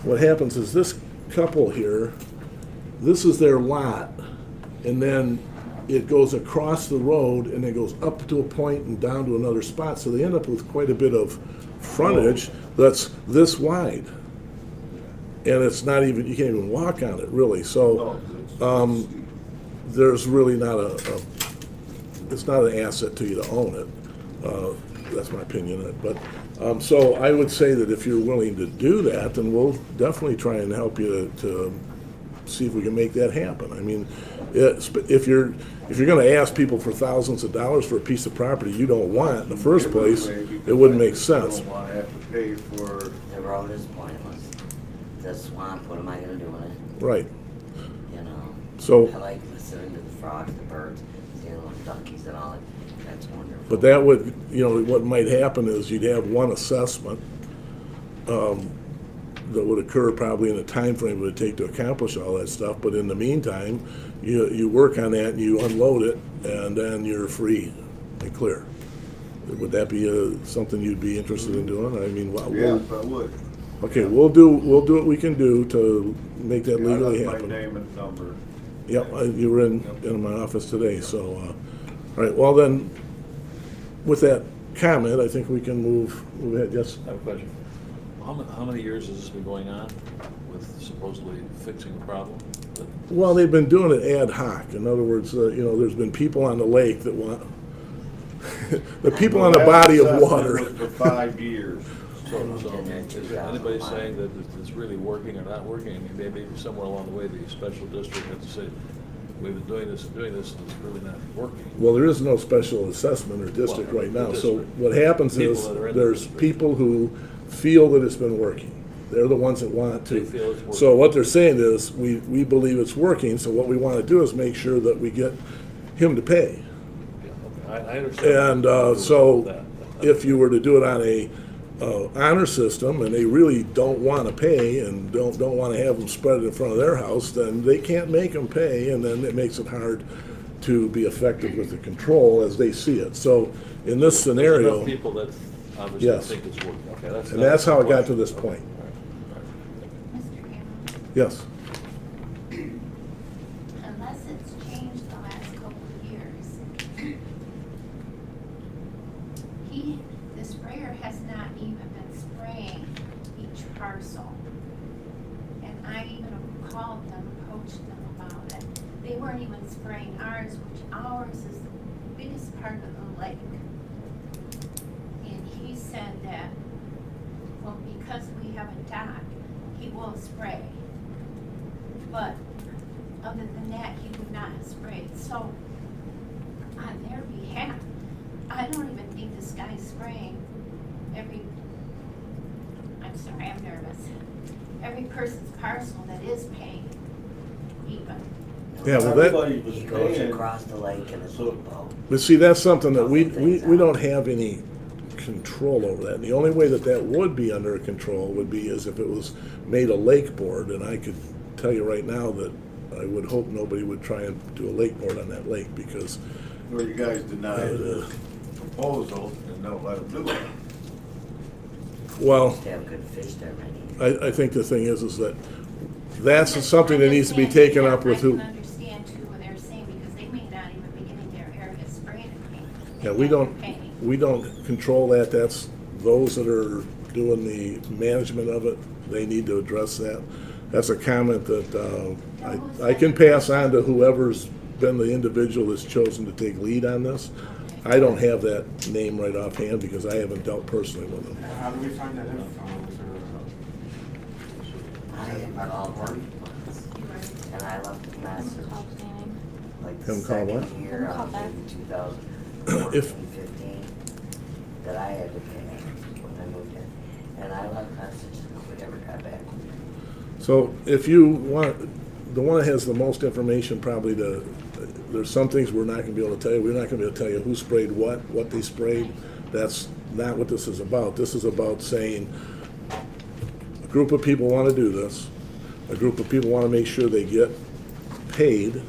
What happens is this couple here this is their lot, and then it goes across the road and it goes up to a point and down to another spot, so they end up with quite a bit of frontage that's this wide. And it's not even, you can't even walk on it, really, so, there's really not it's not an asset to you to own it. That's my opinion, but, so I would say that if you're willing to do that, then we'll definitely try and help you to see if we can make that happen. I mean, if you're gonna ask people for thousands of dollars for a piece of property you don't want in the first place, it wouldn't make sense. You don't wanna have to pay for. The road is pointless. The swamp, what am I gonna do with it? Right. You know? So. I like listening to the frogs, the birds, seeing little duckies and all that. That's wonderful. But that would, what might happen is you'd have one assessment that would occur probably in the time frame it would take to accomplish all that stuff. But in the meantime, you work on that and you unload it, and then you're free and clear. Would that be something you'd be interested in doing? I mean, Yes, I would. Okay, we'll do what we can do to make that legally Yeah, happen. my name and number. Yep, you were in my office today, so, all right, well then, with that comment, I think we can move ahead. Yes? I have a question. How many years has this been going on with supposedly fixing the problem? Well, they've been doing it ad hoc. In other words, there's been people on the lake that want, the people on the body of water. For 5 years. So is anybody saying that it's really working or not working? I mean, maybe somewhere along the way, the special district had to say, we've been doing this, and it's really not working. Well, there is no special assessment or district right now. So what happens is, there's people who feel that it's been working. They're the ones that want to. They feel it's working. So what they're saying is, we believe it's working, so what we want to do is make sure that we get him to pay. Yeah, okay. I understand. And so if you were to do it on a honor system, and they really don't want to pay and don't want to have them spread in front of their house, then they can't make them pay, and then it makes it hard to be effective with the control as they see it. So in this scenario, There's enough people that obviously yes, think it's working. Okay, and that's how it got to this point. Mr. Hammond, Yes. unless it's changed the last couple of years, the sprayer has not even been spraying each parcel. And I even called them, approached them about it. They weren't even spraying ours, which ours is the biggest part of the lake. And he said that, well, because we have a dock, he will spray. But other than that, he would not have sprayed. So on their behalf, I don't even think this guy's spraying I'm sorry, I'm nervous. Every person's parcel that is paying even. Yeah, well, that, He goes across the lake in a boat. but see, that's something that we don't have any control over that. And the only way that that would be under control would be as if it was made a lake board, and I could tell you right now that I would hope nobody would try and do a lake board on that lake, because Or you guys deny the proposal and don't let them do it. well, They have good fish there, maybe. I think the thing is that that's something that needs to be taken up with who. I can understand too what they're saying, because they may not even be getting their area sprayed and painted. Yeah, and we yet don't, they're paying. we don't control that. That's those that are doing the management of it. They need to address that. That's a comment that I can pass on to whoever's been the individual that's chosen to take lead on this. I don't have that name right offhand because I haven't dealt personally with them. How do we find that info? I have called them once, and I left a message. Like the Have 'em call what? second year Have 'em call of back. 2014, If- 15, that I had to pay when I moved in. And I left messages, nobody ever got back with me. So if you want, the one that has the most information probably there's some things we're not gonna be able to tell you. We're not gonna be able to tell you who sprayed what they sprayed. That's not what this is about. This is about saying, a group of people wanna do this. A group of people wanna make sure they get paid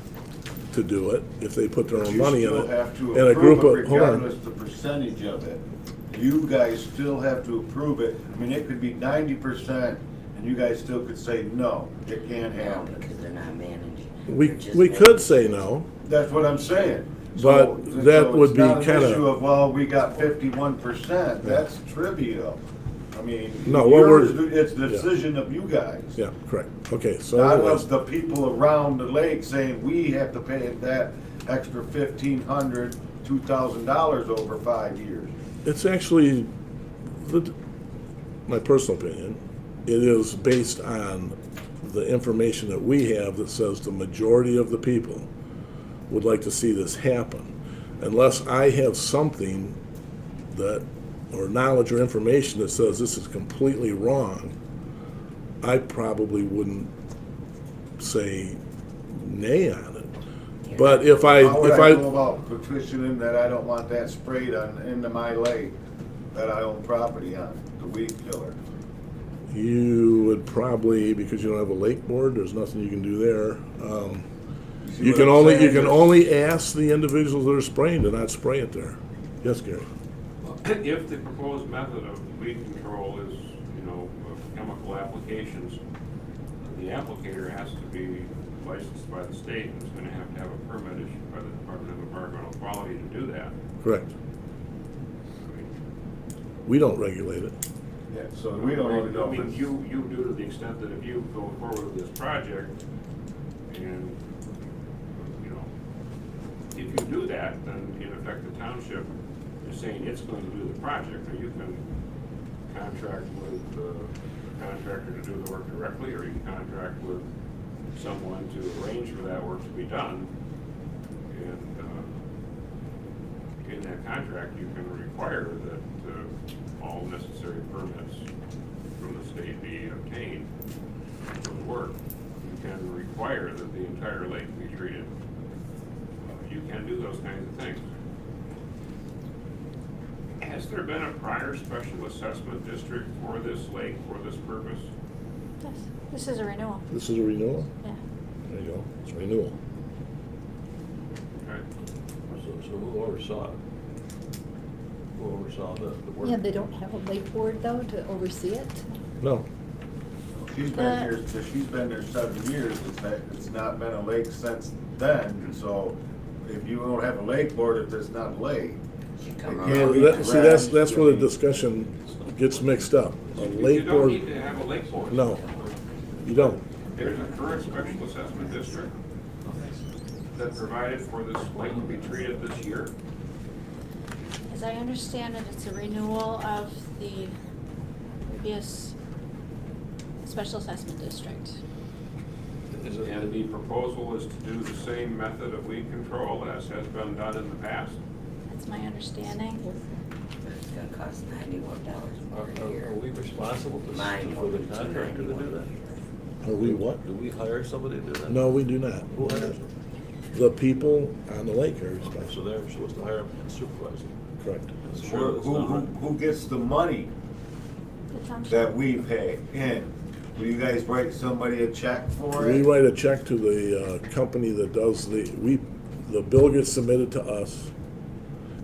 to do it, if they put their own money in You it. still have to And a group approve it of, hold on. regardless the percentage of it. You guys still have to approve it. I mean, it could be 90%, and you guys still could say, no, it can't No, happen. because they're not managing We, You're just we making could say sure. no. That's what I'm saying. But that would be It's not an kinda- issue of, well, we got 51%, that's trivial. I mean, No, what we're- it's the decision of you guys. Yeah, correct. Okay, so Not anyways, of the people around the lake saying, we have to pay that extra $1,500, $2,000 over 5 years. it's actually, my personal opinion, it is based on the information that we have that says the majority of the people would like to see this happen. Unless I have something that, or knowledge or information that says this is completely wrong, I probably wouldn't say nay on it. But if I, How would I go about petitioning that I don't want that sprayed on, into my lake that I own property on, the weed killer? you would probably, because you don't have a lake board, there's nothing you can do there. see You what can I'm only, saying? you can only ask the individuals that are spraying to not spray it there. Yes, Gary? If the proposed method of weed control is, chemical applications, the applicator has to be licensed by the state and is gonna have a permit issued by the Department of Environmental Quality to do that. Correct. We don't regulate it. Yeah, so we don't even know I if mean, it's. you do to the extent that if you go forward with this project, and, if you do that, then in effect the township is saying it's going to do the project, or you can contract with the contractor to do the work directly, or you can contract with someone to arrange for that work to be done. And in that contract, you can require that all necessary permits from the state be obtained for the work. You can require that the entire lake be treated. You can do those kinds of things. Has there been a prior special assessment district for this lake for this purpose? Yes, this is a renewal. This is a renewal? Yeah. There you go, it's a renewal. Okay. So who oversaw it? Who oversaw the work? Yeah, they don't have a lake board though to oversee it? No. She's been here, she's been there 7 years, it's not been a lake since then, so if you don't have a lake board, if it's not a lake. Yeah, see, that's where the discussion gets mixed up. A You lake don't board, need to have a lake board. no, you don't. There's a current special assessment district that provided for this lake to be treated this year. As I understand it, it's a renewal of the previous special assessment district. And the proposal is to do the same method of weed control as has been done in the past. That's my understanding. It's gonna cost $91 more a year. Are we responsible for the contractor to do that? Are we what? Do we hire somebody to do that? No, we do not. Who hires them? The people on the lake are So responsible. they're supposed to hire them and supervise them. Correct. Sure, that's not right. Who gets the money The township. that we pay in? Will you guys write somebody a check for We it? write a check to the company that does the bill gets submitted to us,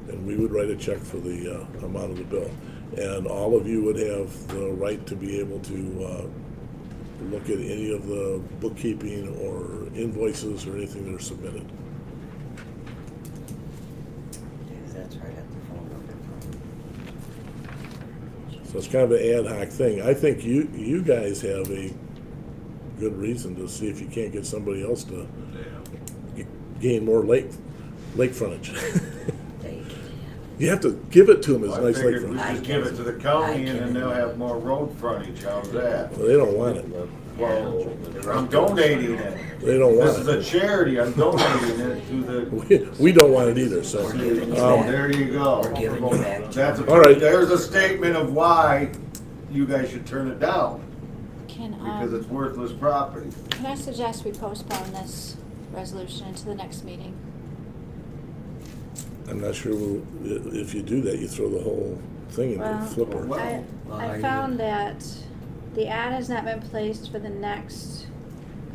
and we would write a check for the amount of the bill. And all of you would have the right to be able to look at any of the bookkeeping or invoices or anything that are submitted. That's right at the phone number. So it's kind of an ad hoc thing. I think you guys have a good reason to see if you can't get somebody else to gain more lake frontage. You have to give it to them as I nice lake figured we frontage. just give it to the county and then they'll have more road frontage, how's that? Well, they don't want it. Well, I'm donating it. They don't want This is a charity, I'm donating it to the. We don't want it either, so. There you go. That's All right. there's a statement of why you guys should turn it down, Can, because it's worthless property. can I suggest we postpone this resolution into the next meeting? I'm not sure if you do that, you throw the whole thing in the Well, flipper. I found that the ad has not been placed for the next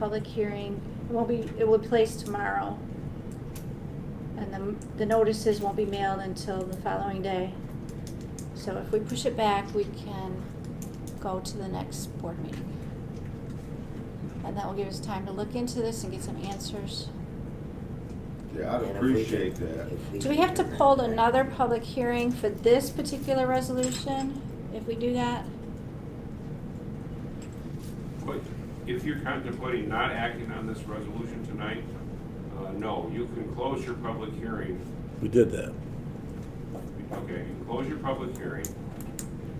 public hearing. It will be placed tomorrow. And the notices won't be mailed until the following day. So if we push it back, we can go to the next board meeting. And that will give us time to look into this and get some answers. Yeah, I'd And if we appreciate can- that. if Do we can have to get rid hold of that. another public hearing for this particular resolution, if we do that? But if you're contemplating not acting on this resolution tonight, no, you can close your public hearing. We did that. Okay, you can close your public hearing,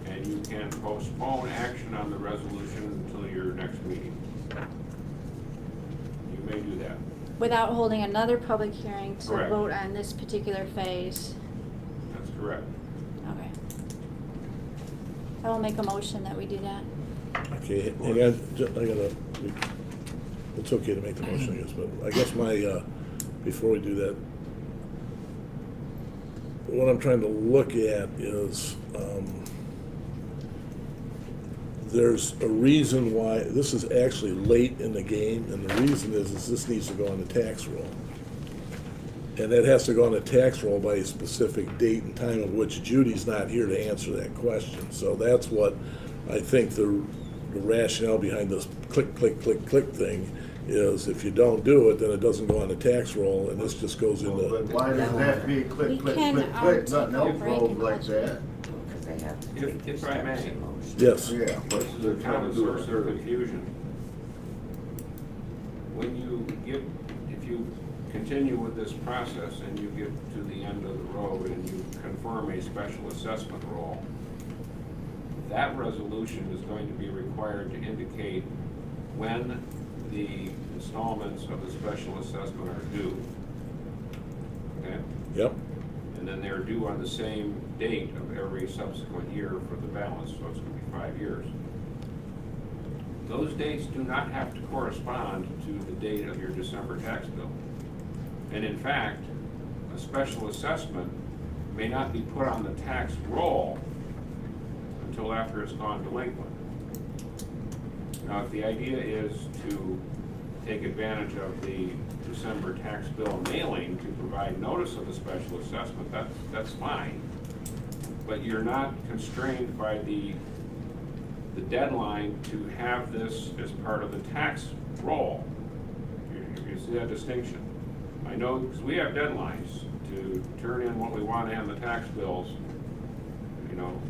and you can postpone action on the resolution until your next meeting. You may do that. Without holding another public hearing to Correct. vote on this particular phase? That's correct. Okay. I will make a motion that we do that. Okay, hang on, I gotta, it's okay to make the motion, I guess, but I guess my, before we do that, what I'm trying to look at is, there's a reason why, this is actually late in the game, and the reason is this needs to go on the tax roll. And that has to go on the tax roll by a specific date and time of which Judy's not here to answer that question. So that's what I think the rationale behind this click, click, click, click thing is. If you don't do it, then it doesn't go on the tax roll, and this just goes But into, why does it have to be We click, click, can, click, click, take nothing a else break rolls and like budget. that? Because they have to If- take if I may. steps in motion. yes. Yeah, but This is they're a trying common to do source it of early. confusion. When you get, if you continue with this process and you get to the end of the road and you confirm a special assessment roll, that resolution is going to be required to indicate when the installments of the special assessment are due. Okay? Yep, And then they're due on the same date of every subsequent year for the balance, so it's gonna be 5 years. Those dates do not have to correspond to the date of your December tax bill. And in fact, a special assessment may not be put on the tax roll until after it's gone delinquent. Now, if the idea is to take advantage of the December tax bill mailing to provide notice of the special assessment, that's fine. But you're not constrained by the deadline to have this as part of the tax roll. You see that distinction? I know, because we have deadlines to turn in what we want on the tax bills, you know,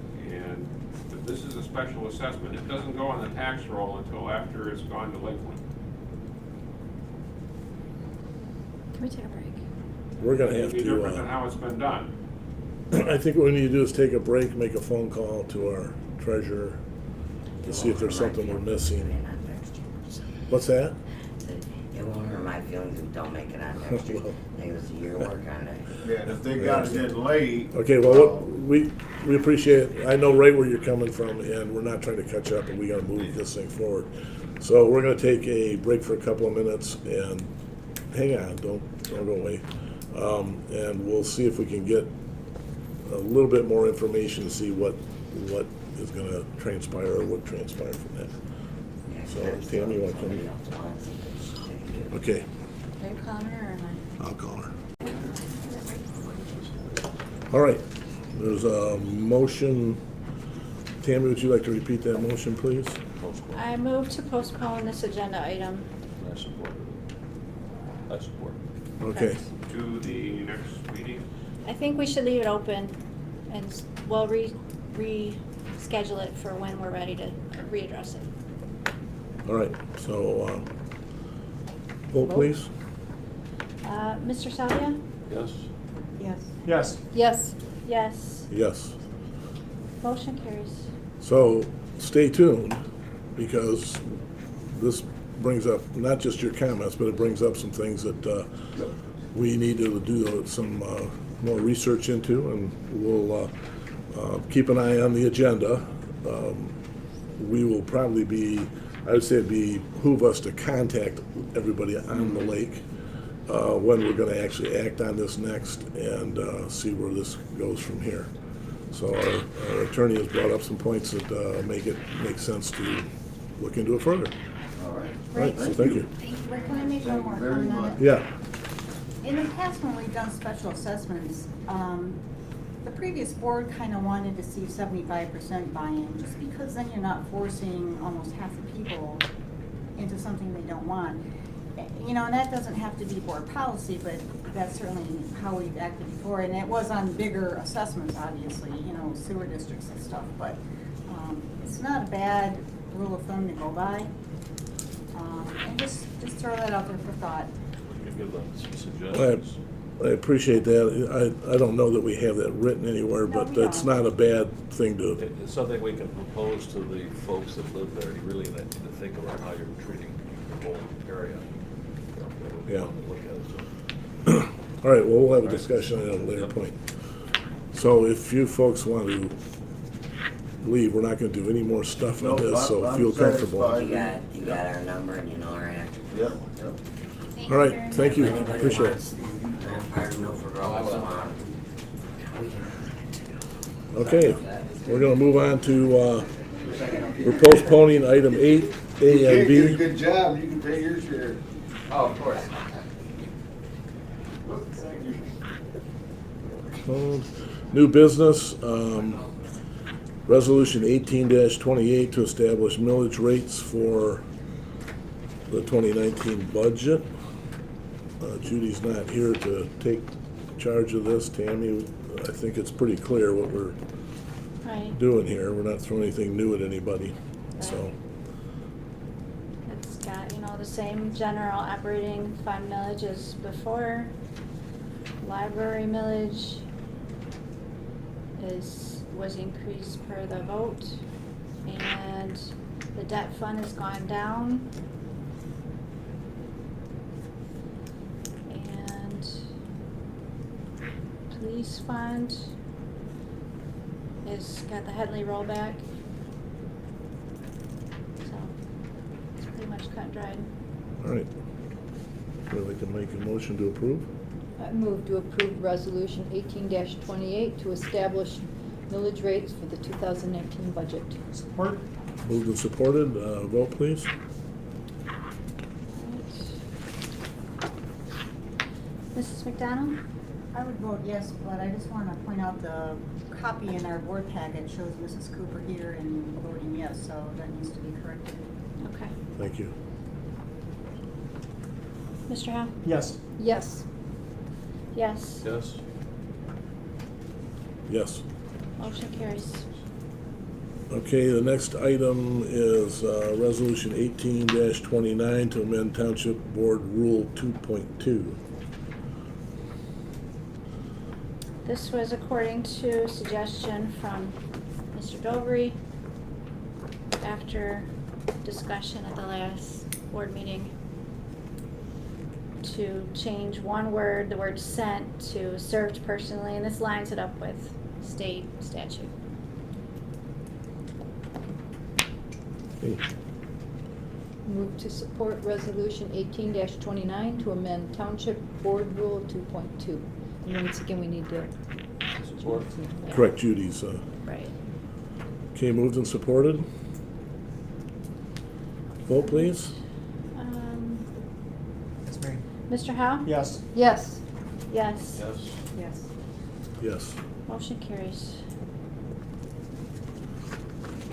but this is a special assessment. It doesn't go on the tax roll until after it's gone delinquent. Can we take a break? we're gonna have It'd be different than to, how it's been done. I think what we need to do is take a break, make a phone call to our treasurer to see if there's something we're missing. What's that? It won't hurt my feelings if we don't make it on next year. I think it was a year work on it. Yeah, and if they got it in late. Okay, well, we appreciate it. I know right where you're coming from, and we're not trying to catch up, and we gotta move this thing forward. So we're gonna take a break for a couple of minutes, and hang on, don't go away. And we'll see if we can get a little bit more information to see what is gonna transpire or would transpire from that. So, Tammy, you wanna come in? Okay, Are you calling her or am I? I'll call her. All right, there's a motion. Tammy, would you like to repeat that motion, please? I move to postpone this agenda item. I support it. I support it. Okay, To the next meeting. I think we should leave it open and we'll reschedule it for when we're ready to readdress it. all right, so, vote please. Mr. Salvia? Yes? Yes. Yes. Yes. Yes. Yes. Motion carries. So stay tuned, because this brings up not just your comments, but it brings up some things that we need to do some more research into, and we'll keep an eye on the agenda. We will probably be, I would say it'd behoove us to contact everybody on the lake when we're gonna actually act on this next and see where this goes from here. So our attorney has brought up some points that make sense to look into it further. All right. All right, so thank you. Rick, can I make one more Very comment? much. Yeah, In the past, when we've done special assessments, the previous board kind of wanted to see 75% buy-in, just because then you're not forcing almost half the people into something they don't want. You know, and that doesn't have to be board policy, but that's certainly how we've acted before. And it was on bigger assessments, obviously, you know, sewer districts and stuff, but it's not a bad rule of thumb to go by. And just throw that out there for thought. You can give them some suggestions. I appreciate that. I don't know that we have that written anywhere, No, but we that's don't. not a bad thing to, It's something we can propose to the folks that live there. You really need to think about how you're treating the whole area. Yeah. Look at it, so. all right, well, we'll have a discussion at a later point. So if you folks want to leave, we're not gonna do any more stuff on Nope, this, so I'm feel comfortable. satisfied. You got our number and you know our address. Yep, yep. Thank All you right, very thank you, much. Anybody appreciate it. wants part of Milford Road Swamp, Okay, we're gonna move on to, we're postponing item 8, A You and can't get a B. good job, you can pay your share. Oh, of course. New business, resolution 18-28 to establish millage rates for the 2019 budget. Judy's not here to take charge of this. Tammy, I think it's pretty clear what we're Right. doing here. We're not throwing anything new at anybody, so. It's got, you know, the same general operating fund millage as before. Library millage was increased per the vote, and the debt fund has gone down. And police fund is got the Headley rollback. So it's pretty much cut and dried. All right. So we can make a motion to approve? I move to approve resolution 18-28 to establish millage rates for the 2019 budget. Support? Moved and supported, vote please. Mrs. McDonald? I would vote yes, but I just want to point out the copy in our board packet shows Mrs. Cooper here and voting yes, so that needs to be corrected. Okay. Thank you. Mr. Howe? Yes. Yes. Yes. Yes? Yes. Motion carries. Okay, the next item is Resolution 18-29 to amend Township Board Rule 2.2. This was according to suggestion from Mr. Dovry after discussion at the last board meeting to change one word, the word sent, to served personally, and this lines it up with state statute. Okay. Move to support resolution 18-29 to amend Township Board Rule 2.2. And once again, we need to. Support? Yeah. Correct, Judy's. Right. Okay, moved and supported. Vote please. That's me. Mr. Howe? Yes. Yes. Yes. Yes? Yes. Yes. Motion carries.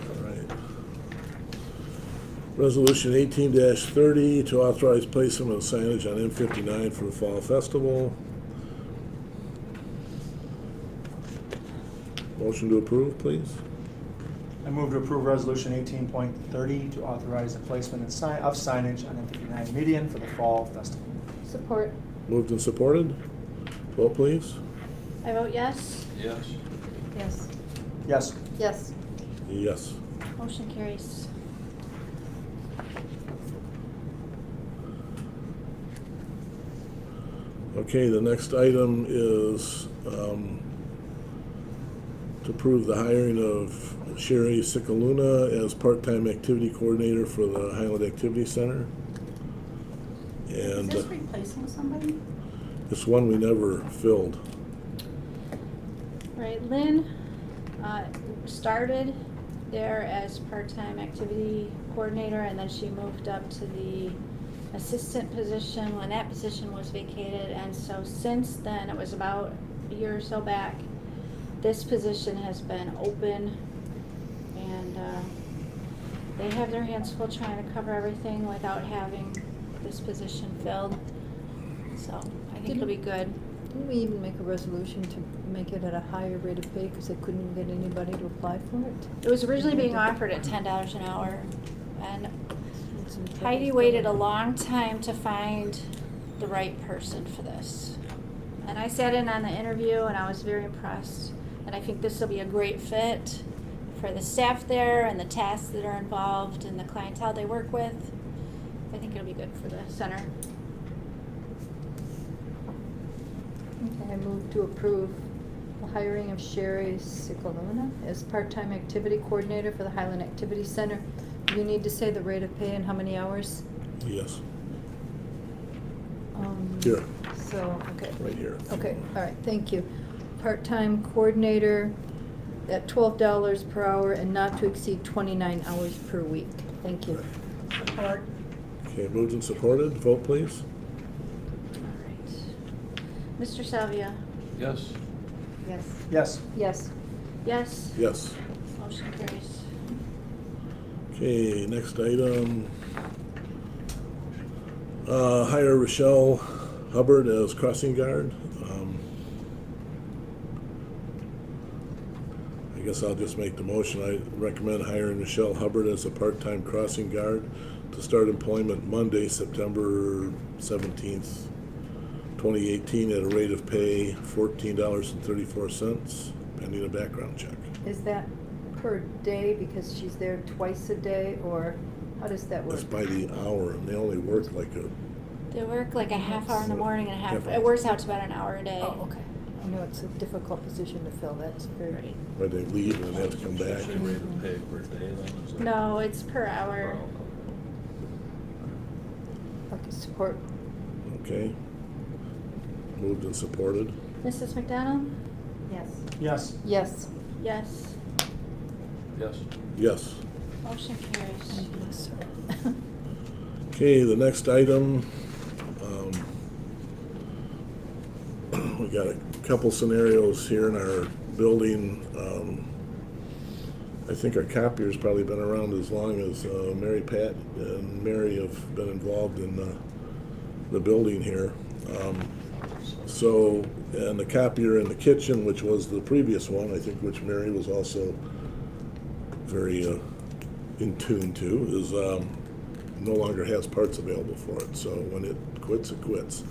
All right. Resolution 18-30 to authorize placement of signage on M59 for the Fall Festival. Motion to approve, please. I move to approve resolution 18.30 to authorize the placement of signage on M59 median for the fall festival. Support. Moved and supported. Vote please. I vote yes. Yes? Yes. Yes. Yes. Yes. Motion carries. Okay, the next item is to approve the hiring of Sherry Cicaluna as part-time activity coordinator for the Highland Activity Center. Is And this replacing somebody? it's one we never filled. Right, Lynn started there as part-time activity coordinator, and then she moved up to the assistant position when that position was vacated, and so since then, it was about a year or so back, this position has been open, and they have their hands full trying to cover everything without having this position filled. So I think it'll be good. Didn't we even make a resolution to make it at a higher rate of pay because they couldn't get anybody to apply for it? It was originally being offered at $10 an hour, and Heidi waited a long time to find the right person for this. And I sat in on the interview and I was very impressed. And I think this will be a great fit for the staff there and the tasks that are involved and the clientele they work with. I think it'll be good for the center. Okay, I move to approve the hiring of Sherry Cicalona as part-time activity coordinator for the Highland Activity Center. You need to say the rate of pay and how many hours? Yes. Here. So, okay. Right here. Okay, all right, thank you. Part-time coordinator at $12 per hour and not to exceed 29 hours per week. Thank you. Support. Okay, moved and supported. Vote, please. Mr. Salvia? Yes. Yes. Yes. Yes. Yes. Yes. Motion carries. Okay, next item. Hire Rochelle Hubbard as crossing guard. I guess I'll just make the motion. I recommend hiring Rochelle Hubbard as a part-time crossing guard to start employment Monday, September 17th, 2018 at a rate of pay $14.34, pending a background check. Is that per day because she's there twice a day, or how does that work? That's by the hour, and they only work like a... They work like a half hour in the morning and a half, Half hour. it works out to about an hour a day. Oh, okay. I know it's a difficult position to fill, that's very... Where they leave and they have to come back. Is there a rate of pay per day then? Is that- No, it's per hour. Okay, support. Okay. Moved and supported. Mrs. McDonald? Yes. Yes. Yes. Yes. Yes. Yes. Motion carries. Yes. Okay, the next item, we got a couple scenarios here in our building. I think our copier's probably been around as long as Mary Pat and Mary have been involved in the building here. So, and the copier in the kitchen, which was the previous one, I think, which Mary was also very in tune to, is no longer has parts available for it. So when it quits, it quits.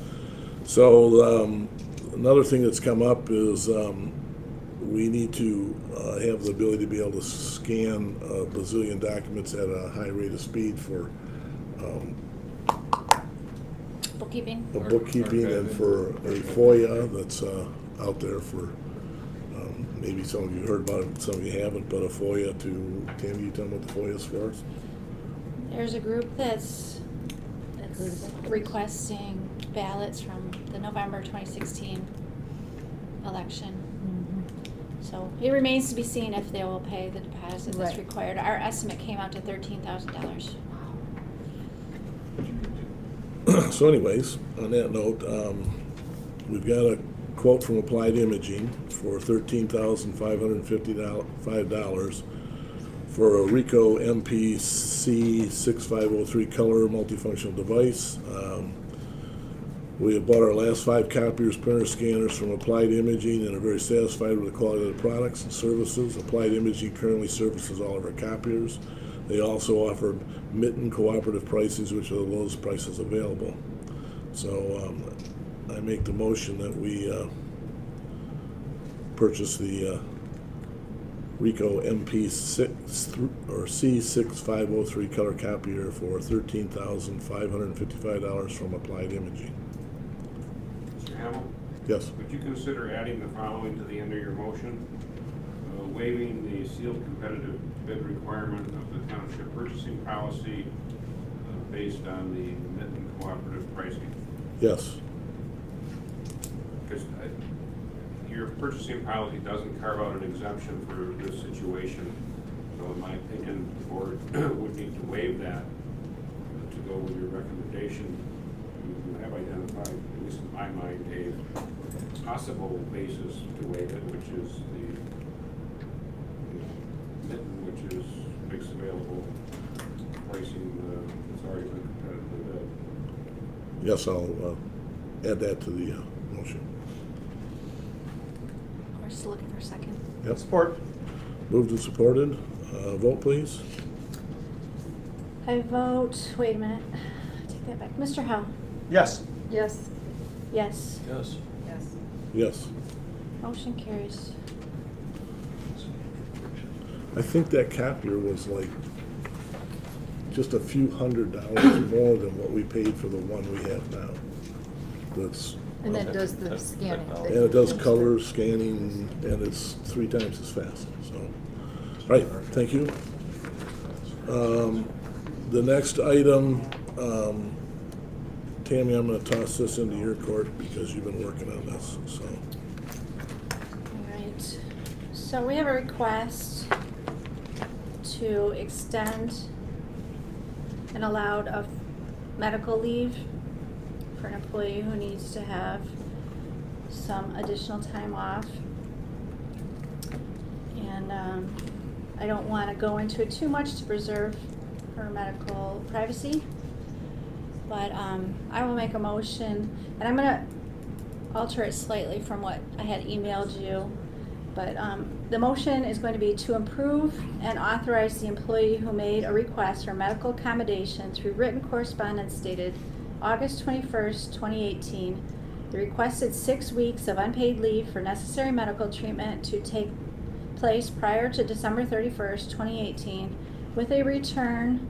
So another thing that's come up is we need to have the ability to be able to scan a bazillion documents at a high rate of speed for Bookkeeping? bookkeeping and for a FOIA that's out there for, maybe some of you heard about it, some of you haven't, but a FOIA to, Tammy, you tell me what the FOIA is for us? There's a group that's requesting ballots from the November 2016 election. So it remains to be seen if they will pay the deposit that's Right. required. Our estimate came out to $13,000. So anyways, on that note, we've got a quote from Applied Imaging for $13,555 for a Ricoh MPC 6503 color multifunctional device. We have bought our last 5 copiers, printer scanners from Applied Imaging and are very satisfied with the quality of the products and services. Applied Imaging currently services all of our copiers. They also offer mitten cooperative prices, which are the lowest prices available. So I make the motion that we purchase the Ricoh MP6 or C6503 color copier for $13,555 from Applied Imaging. Mr. Hamel? Yes. Would you consider adding the following to the end of your motion? Waiving the sealed competitive bid requirement of the township purchasing policy based on the mitten cooperative pricing? Yes. Because your purchasing policy doesn't carve out an exemption for this situation. So in my opinion, the board would need to waive that to go with your recommendation. You have identified, at least in my mind, a possible basis to waive it, which is the mitten, which makes available pricing that's already been competitively bid. Yes, I'll add that to the motion. We're still looking for a second. Yep. Support. Moved and supported. Vote, please. I vote, wait a minute, take that back. Mr. Howe? Yes. Yes. Yes. Yes. Yes. Yes. Motion carries. I think that copier was like just a few $100s more than what we paid for the one we have now. That's, And that does the scanning. and it does color scanning, and it's 3 times as fast, so. All right, thank you. The next item, Tammy, I'm gonna toss this into your court because you've been working on this, so. All right. So we have a request to extend an allowed of medical leave for an employee who needs to have some additional time off. And I don't want to go into it too much to preserve her medical privacy, but I will make a motion, and I'm going to alter it slightly from what I had emailed you. But the motion is going to be to approve and authorize the employee who made a request for medical accommodation through written correspondence dated August 21st, 2018, the requested 6 weeks of unpaid leave for necessary medical treatment to take place prior to December 31st, 2018, with a return,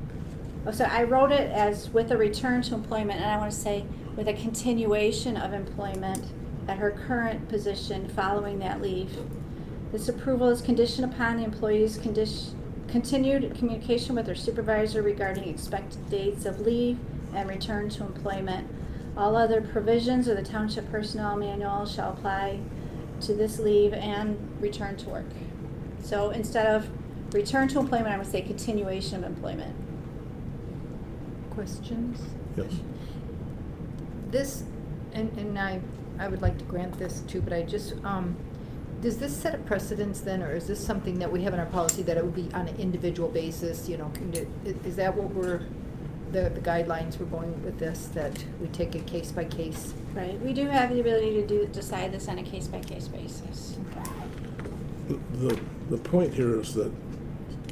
so I wrote it as with a return to employment, and I want to say with a continuation of employment at her current position following that leave. This approval is conditioned upon the employee's continued communication with her supervisor regarding expected dates of leave and return to employment. All other provisions of the Township Personnel Manual shall apply to this leave and return to work. So instead of return to employment, I would say continuation of employment. Questions? Yes. This, and I would like to grant this too, but I just, does this set a precedence then, or is this something that we have in our policy that it would be on an individual basis, you know, is that what we're, the guidelines we're going with this, that we take it case by case? Right, we do have the ability to decide this on a case-by-case basis. The point here is that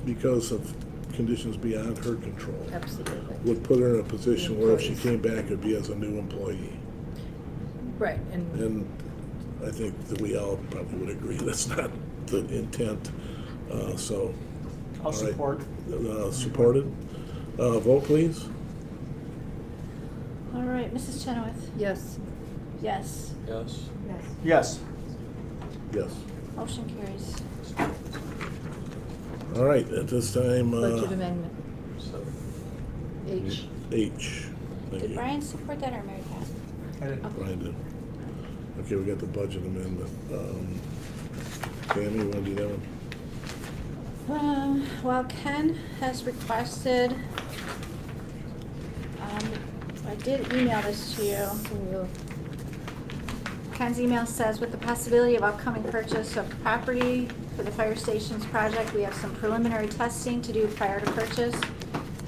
because of conditions beyond her control. Absolutely. Would put her in a position where if she came back, it'd be as a new employee. Right, And I think that we all probably would agree that's not the intent, so. I'll all right. support. Supported. Vote, please. All right, Mrs. Chenoweth? Yes. Yes. Yes. Yes. Yes. Yes. Motion carries. All right, at this time. Budget amendment. H. H. Thank Did you. Brian support that or Mary Pat? I did. Okay. Brian did. Okay, we got the budget amendment. Tammy, you want to do that one? Well, Ken has requested, I did email this to you. Ken's email says, with the possibility of upcoming purchase of property for the fire stations project, we have some preliminary testing to do prior to purchase.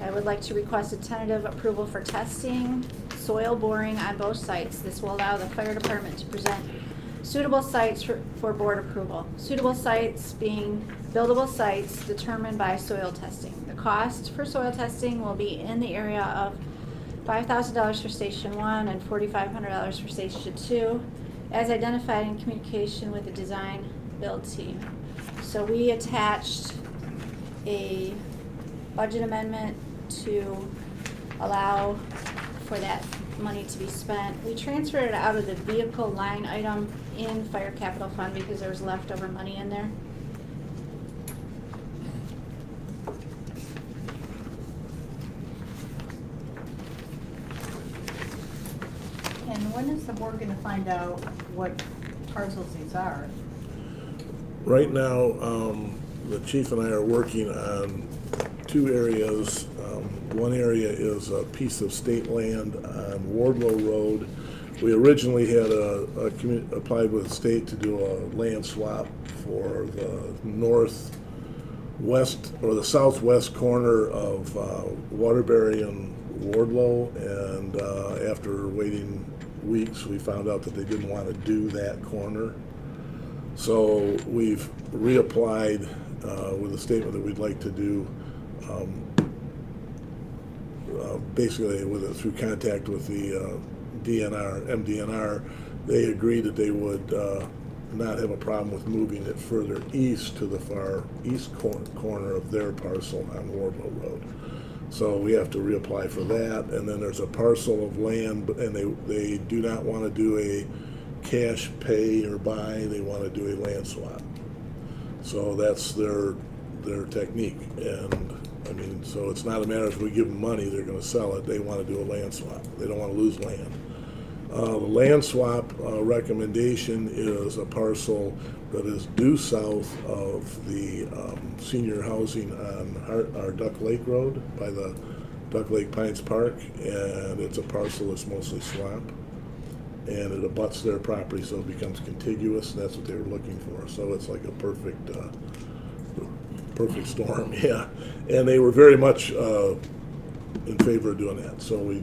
I would like to request a tentative approval for testing, soil boring on both sites. This will allow the fire department to present suitable sites for board approval. Suitable sites being buildable sites determined by soil testing. The cost for soil testing will be in the area of $5,000 for Station 1 and $4,500 for Station 2, as identified in communication with the design build team. So we attached a budget amendment to allow for that money to be spent. We transferred it out of the vehicle line item in Fire Capital Fund because there was leftover money in there. And when is the board gonna find out what parcels these are? Right now, the chief and I are working on 2 areas. One area is a piece of state land on Wardlow Road. We originally had applied with the state to do a land swap for the north west or the southwest corner of Waterbury and Wardlow, and after waiting weeks, we found out that they didn't want to do that corner. So we've reapplied with a statement that we'd like to do, basically through contact with the MDNR. They agreed that they would not have a problem with moving it further east to the far east corner of their parcel on Wardlow Road. So we have to reapply for that, and then there's a parcel of land, and they do not want to do a cash pay or buy, they want to do a land swap. So that's their technique, and I mean, so it's not a matter if we give them money, they're going to sell it. They want to do a land swap. They don't want to lose land. The land swap recommendation is a parcel that is due south of the senior housing on our Duck Lake Road by the Duck Lake Pines Park, and it's a parcel that's mostly swamp, and it abuts their property, so it becomes contiguous, and that's what they were looking for. So it's like a perfect storm, yeah. And they were very much in favor of doing that. So we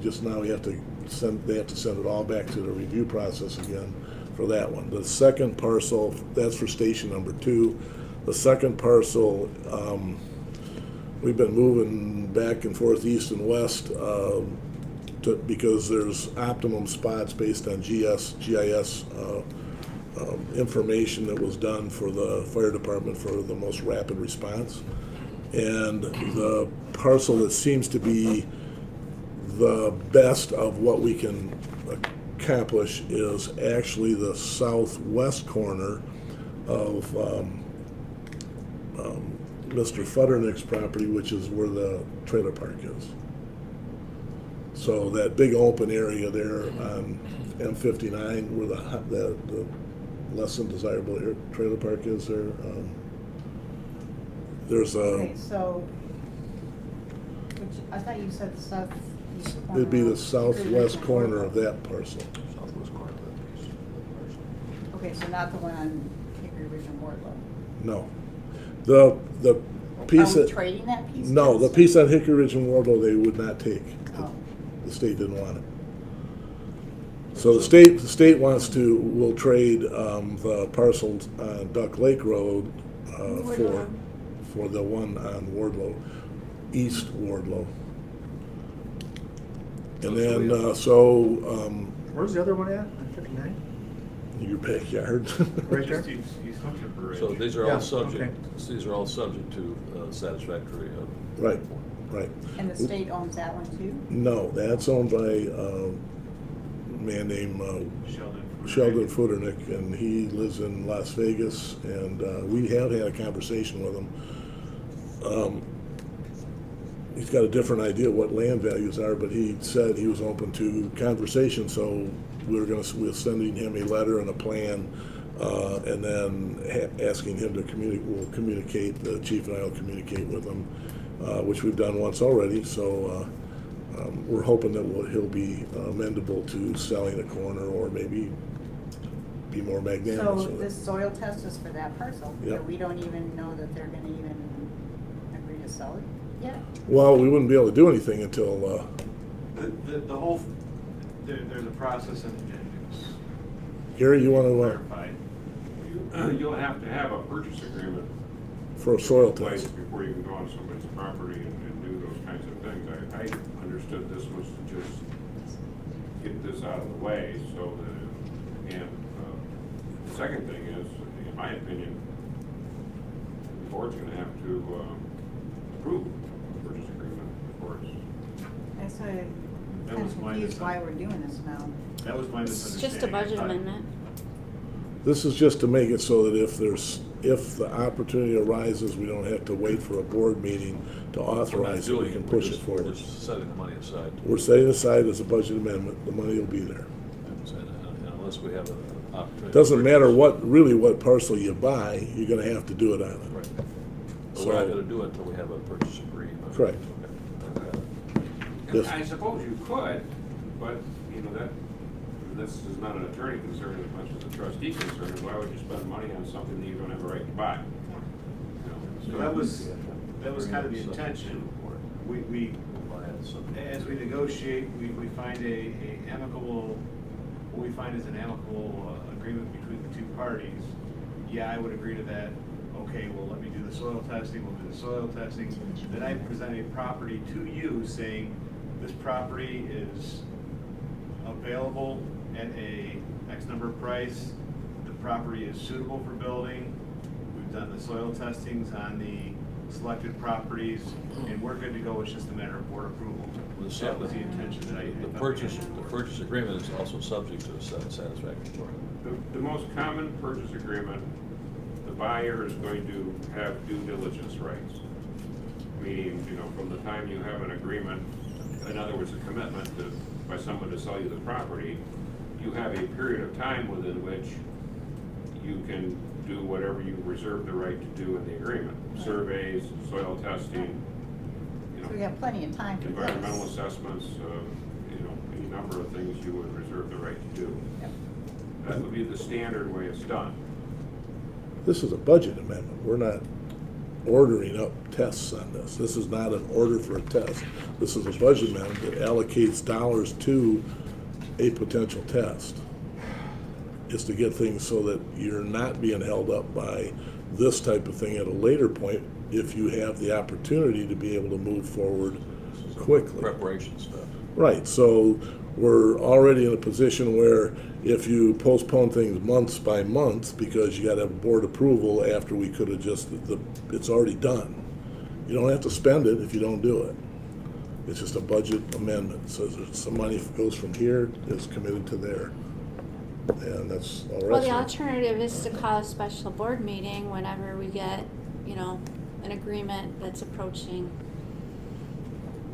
have to send it all back to the review process again for that one. The second parcel, that's for station number 2. The second parcel, we've been moving back and forth east and west because there's optimum spots based on GIS information that was done for the fire department for the most rapid response. And the parcel that seems to be the best of what we can accomplish is actually the southwest corner of Mr. Futternick's property, which is where the trailer park is. So that big open area there on M59 where the less than desirable trailer park is there, there's a... Okay, so, I thought you said southeast corner. It'd be the southwest corner of that parcel. Southwest corner of that piece. Okay, so not the one on Hickory Ridge and Wardlow. No. The piece Are we that... trading that piece? No, the piece on Hickory Ridge and Wardlow they would not take. Oh. The state didn't want it. So the state will trade the parcels on Duck Lake Road for the one on Wardlow, East Wardlow. And then, where's the other one at, on 59? your backyard. Right there? So these are Yeah, all subject, okay. these are all subject to satisfactory. Right, right. And the state owns that one too? No, that's owned by a man named Sheldon Futternick, and he lives in Las Vegas, and we have had a conversation with him. He's got a different idea what land values are, but he said he was open to conversation, so we're sending him a letter and a plan, and then asking him to communicate, the chief and I will communicate with him, which we've done once already, so we're hoping that he'll be amendable to selling a corner or maybe be more magnanimous. So this soil test is for that parcel? Yeah. So we don't even know that they're gonna even agree to sell it? Yeah. Well, we wouldn't be able to do anything until, The whole, there's a process and it's Gary, you want to, Clarified. You'll have to have a purchase agreement for a soil in place test? before you can go on somebody's property and do those kinds of things. I understood this was to just get this out of the way so that, and the second thing is, in my opinion, the board's gonna have to approve the purchase agreement before it's. That's why I'm That kind was of my confused why we're doing this now. That was my It's misunderstanding. just a budget I thought- amendment. This is just to make it so that if the opportunity arises, we don't have to wait for a board meeting to We're not authorize it, we doing can it, push it we're forward. just setting the money aside. We're setting aside as a budget amendment, the money will be there. Unless we have an opportunity. Doesn't matter what parcel you buy, you're gonna have to do it on it. Right. But we're not gonna do it until we have a purchase agreement. Correct. Okay. Yes. I suppose you could, but, you know, this is not an attorney concern as much as a trustee concern. Why would you spend money on something that you don't have a right to buy? You know, So that was kind of the intention. We as we negotiate, we find a amicable, what we find is an amicable agreement between the two parties. Yeah, I would agree to that. Okay, well, let me do the soil testing, we'll do the soil testing. Then I present a property to you saying, this property is available at a X number price. The property is suitable for building. We've done the soil testings on the selected properties, and we're good to go. It's just a matter of board approval. That was the intention that I. The purchase agreement is also subject to a satisfactory. The most common purchase agreement, the buyer is going to have due diligence rights. Meaning, you know, from the time you have an agreement, in other words, a commitment by someone to sell you the property, you have a period of time within which you can do whatever you reserve the right to do in the agreement. Surveys, soil testing, you know. So we have plenty of time for this. Environmental assessments, you know, any number of things you would reserve the right to do. Yep. That would be the standard way it's done. This is a budget amendment. We're not ordering up tests on this. This is not an order for a test. This is a budget amendment that allocates dollars to a potential test. It's to get things so that you're not being held up by this type of thing at a later point if you have the opportunity to be able to move forward quickly. Preparation stuff. Right, so we're already in a position where if you postpone things months by month because you gotta have board approval after we could have just, it's already done. You don't have to spend it if you don't do it. It's just a budget amendment. So some money goes from here, is committed to there. And that's all right. Well, the alternative is to call a special board meeting whenever we get, you know, an agreement that's approaching.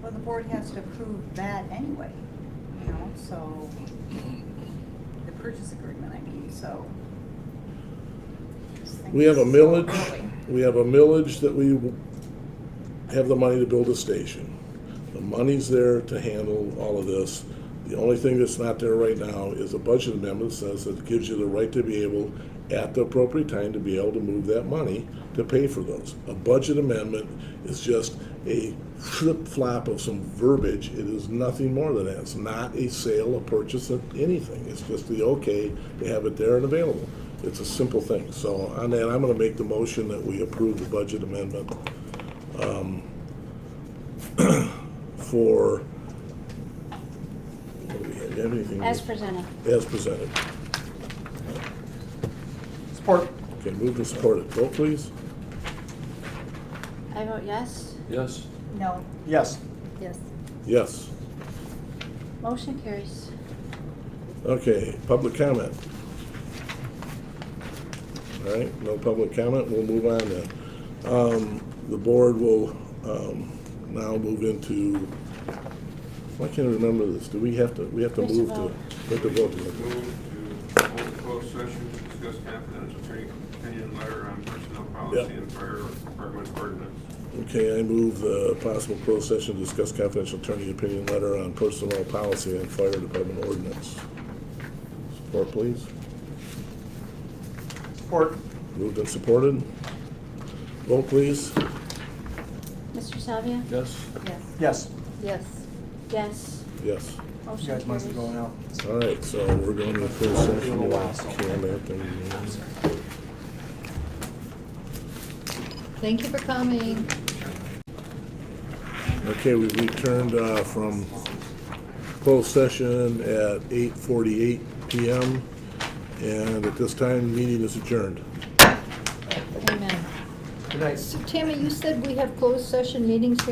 Well, the board has to approve that anyway, you know, so, the purchase agreement, I mean, so. We have a millage that we have the money to build a station. The money's there to handle all of this. The only thing that's not there right now is a budget amendment that says that it gives you the right to be able, at the appropriate time, to be able to move that money to pay for those. A budget amendment is just a flip-flop of some verbiage. It is nothing more than that. It's not a sale, a purchase, of anything. It's just the okay to have it there and available. It's a simple thing. So on that, I'm going to make the motion that we approve the budget amendment for, what do we have anything? As presented. As presented. Support. Okay, move to support it. Vote, please. I vote yes. Yes. No. Yes. Yes. Yes. Motion carries. Okay, public comment. All right, no public comment. We'll move on then. The board will now move into, why can't I remember this? Do we have to move to, we have to vote. Move to hold a closed session to discuss confidential attorney opinion letter on personnel policy and fire department ordinance. Okay, I move the possible closed session to discuss confidential attorney opinion letter on personnel policy and fire department ordinance. Support, please. Support. Moved and supported. Vote, please. Mr. Salvia? Yes. Yes. Yes. Yes. Yes. Yes. You Motion guys must be carries. going out. All right, so we're going to closed session. Doing a while, so. Thank you for coming. Okay, we returned from closed session at 8:48 PM, and at this time, the meeting is adjourned. Amen. Good night. So Tammy, you said we have closed session meetings here?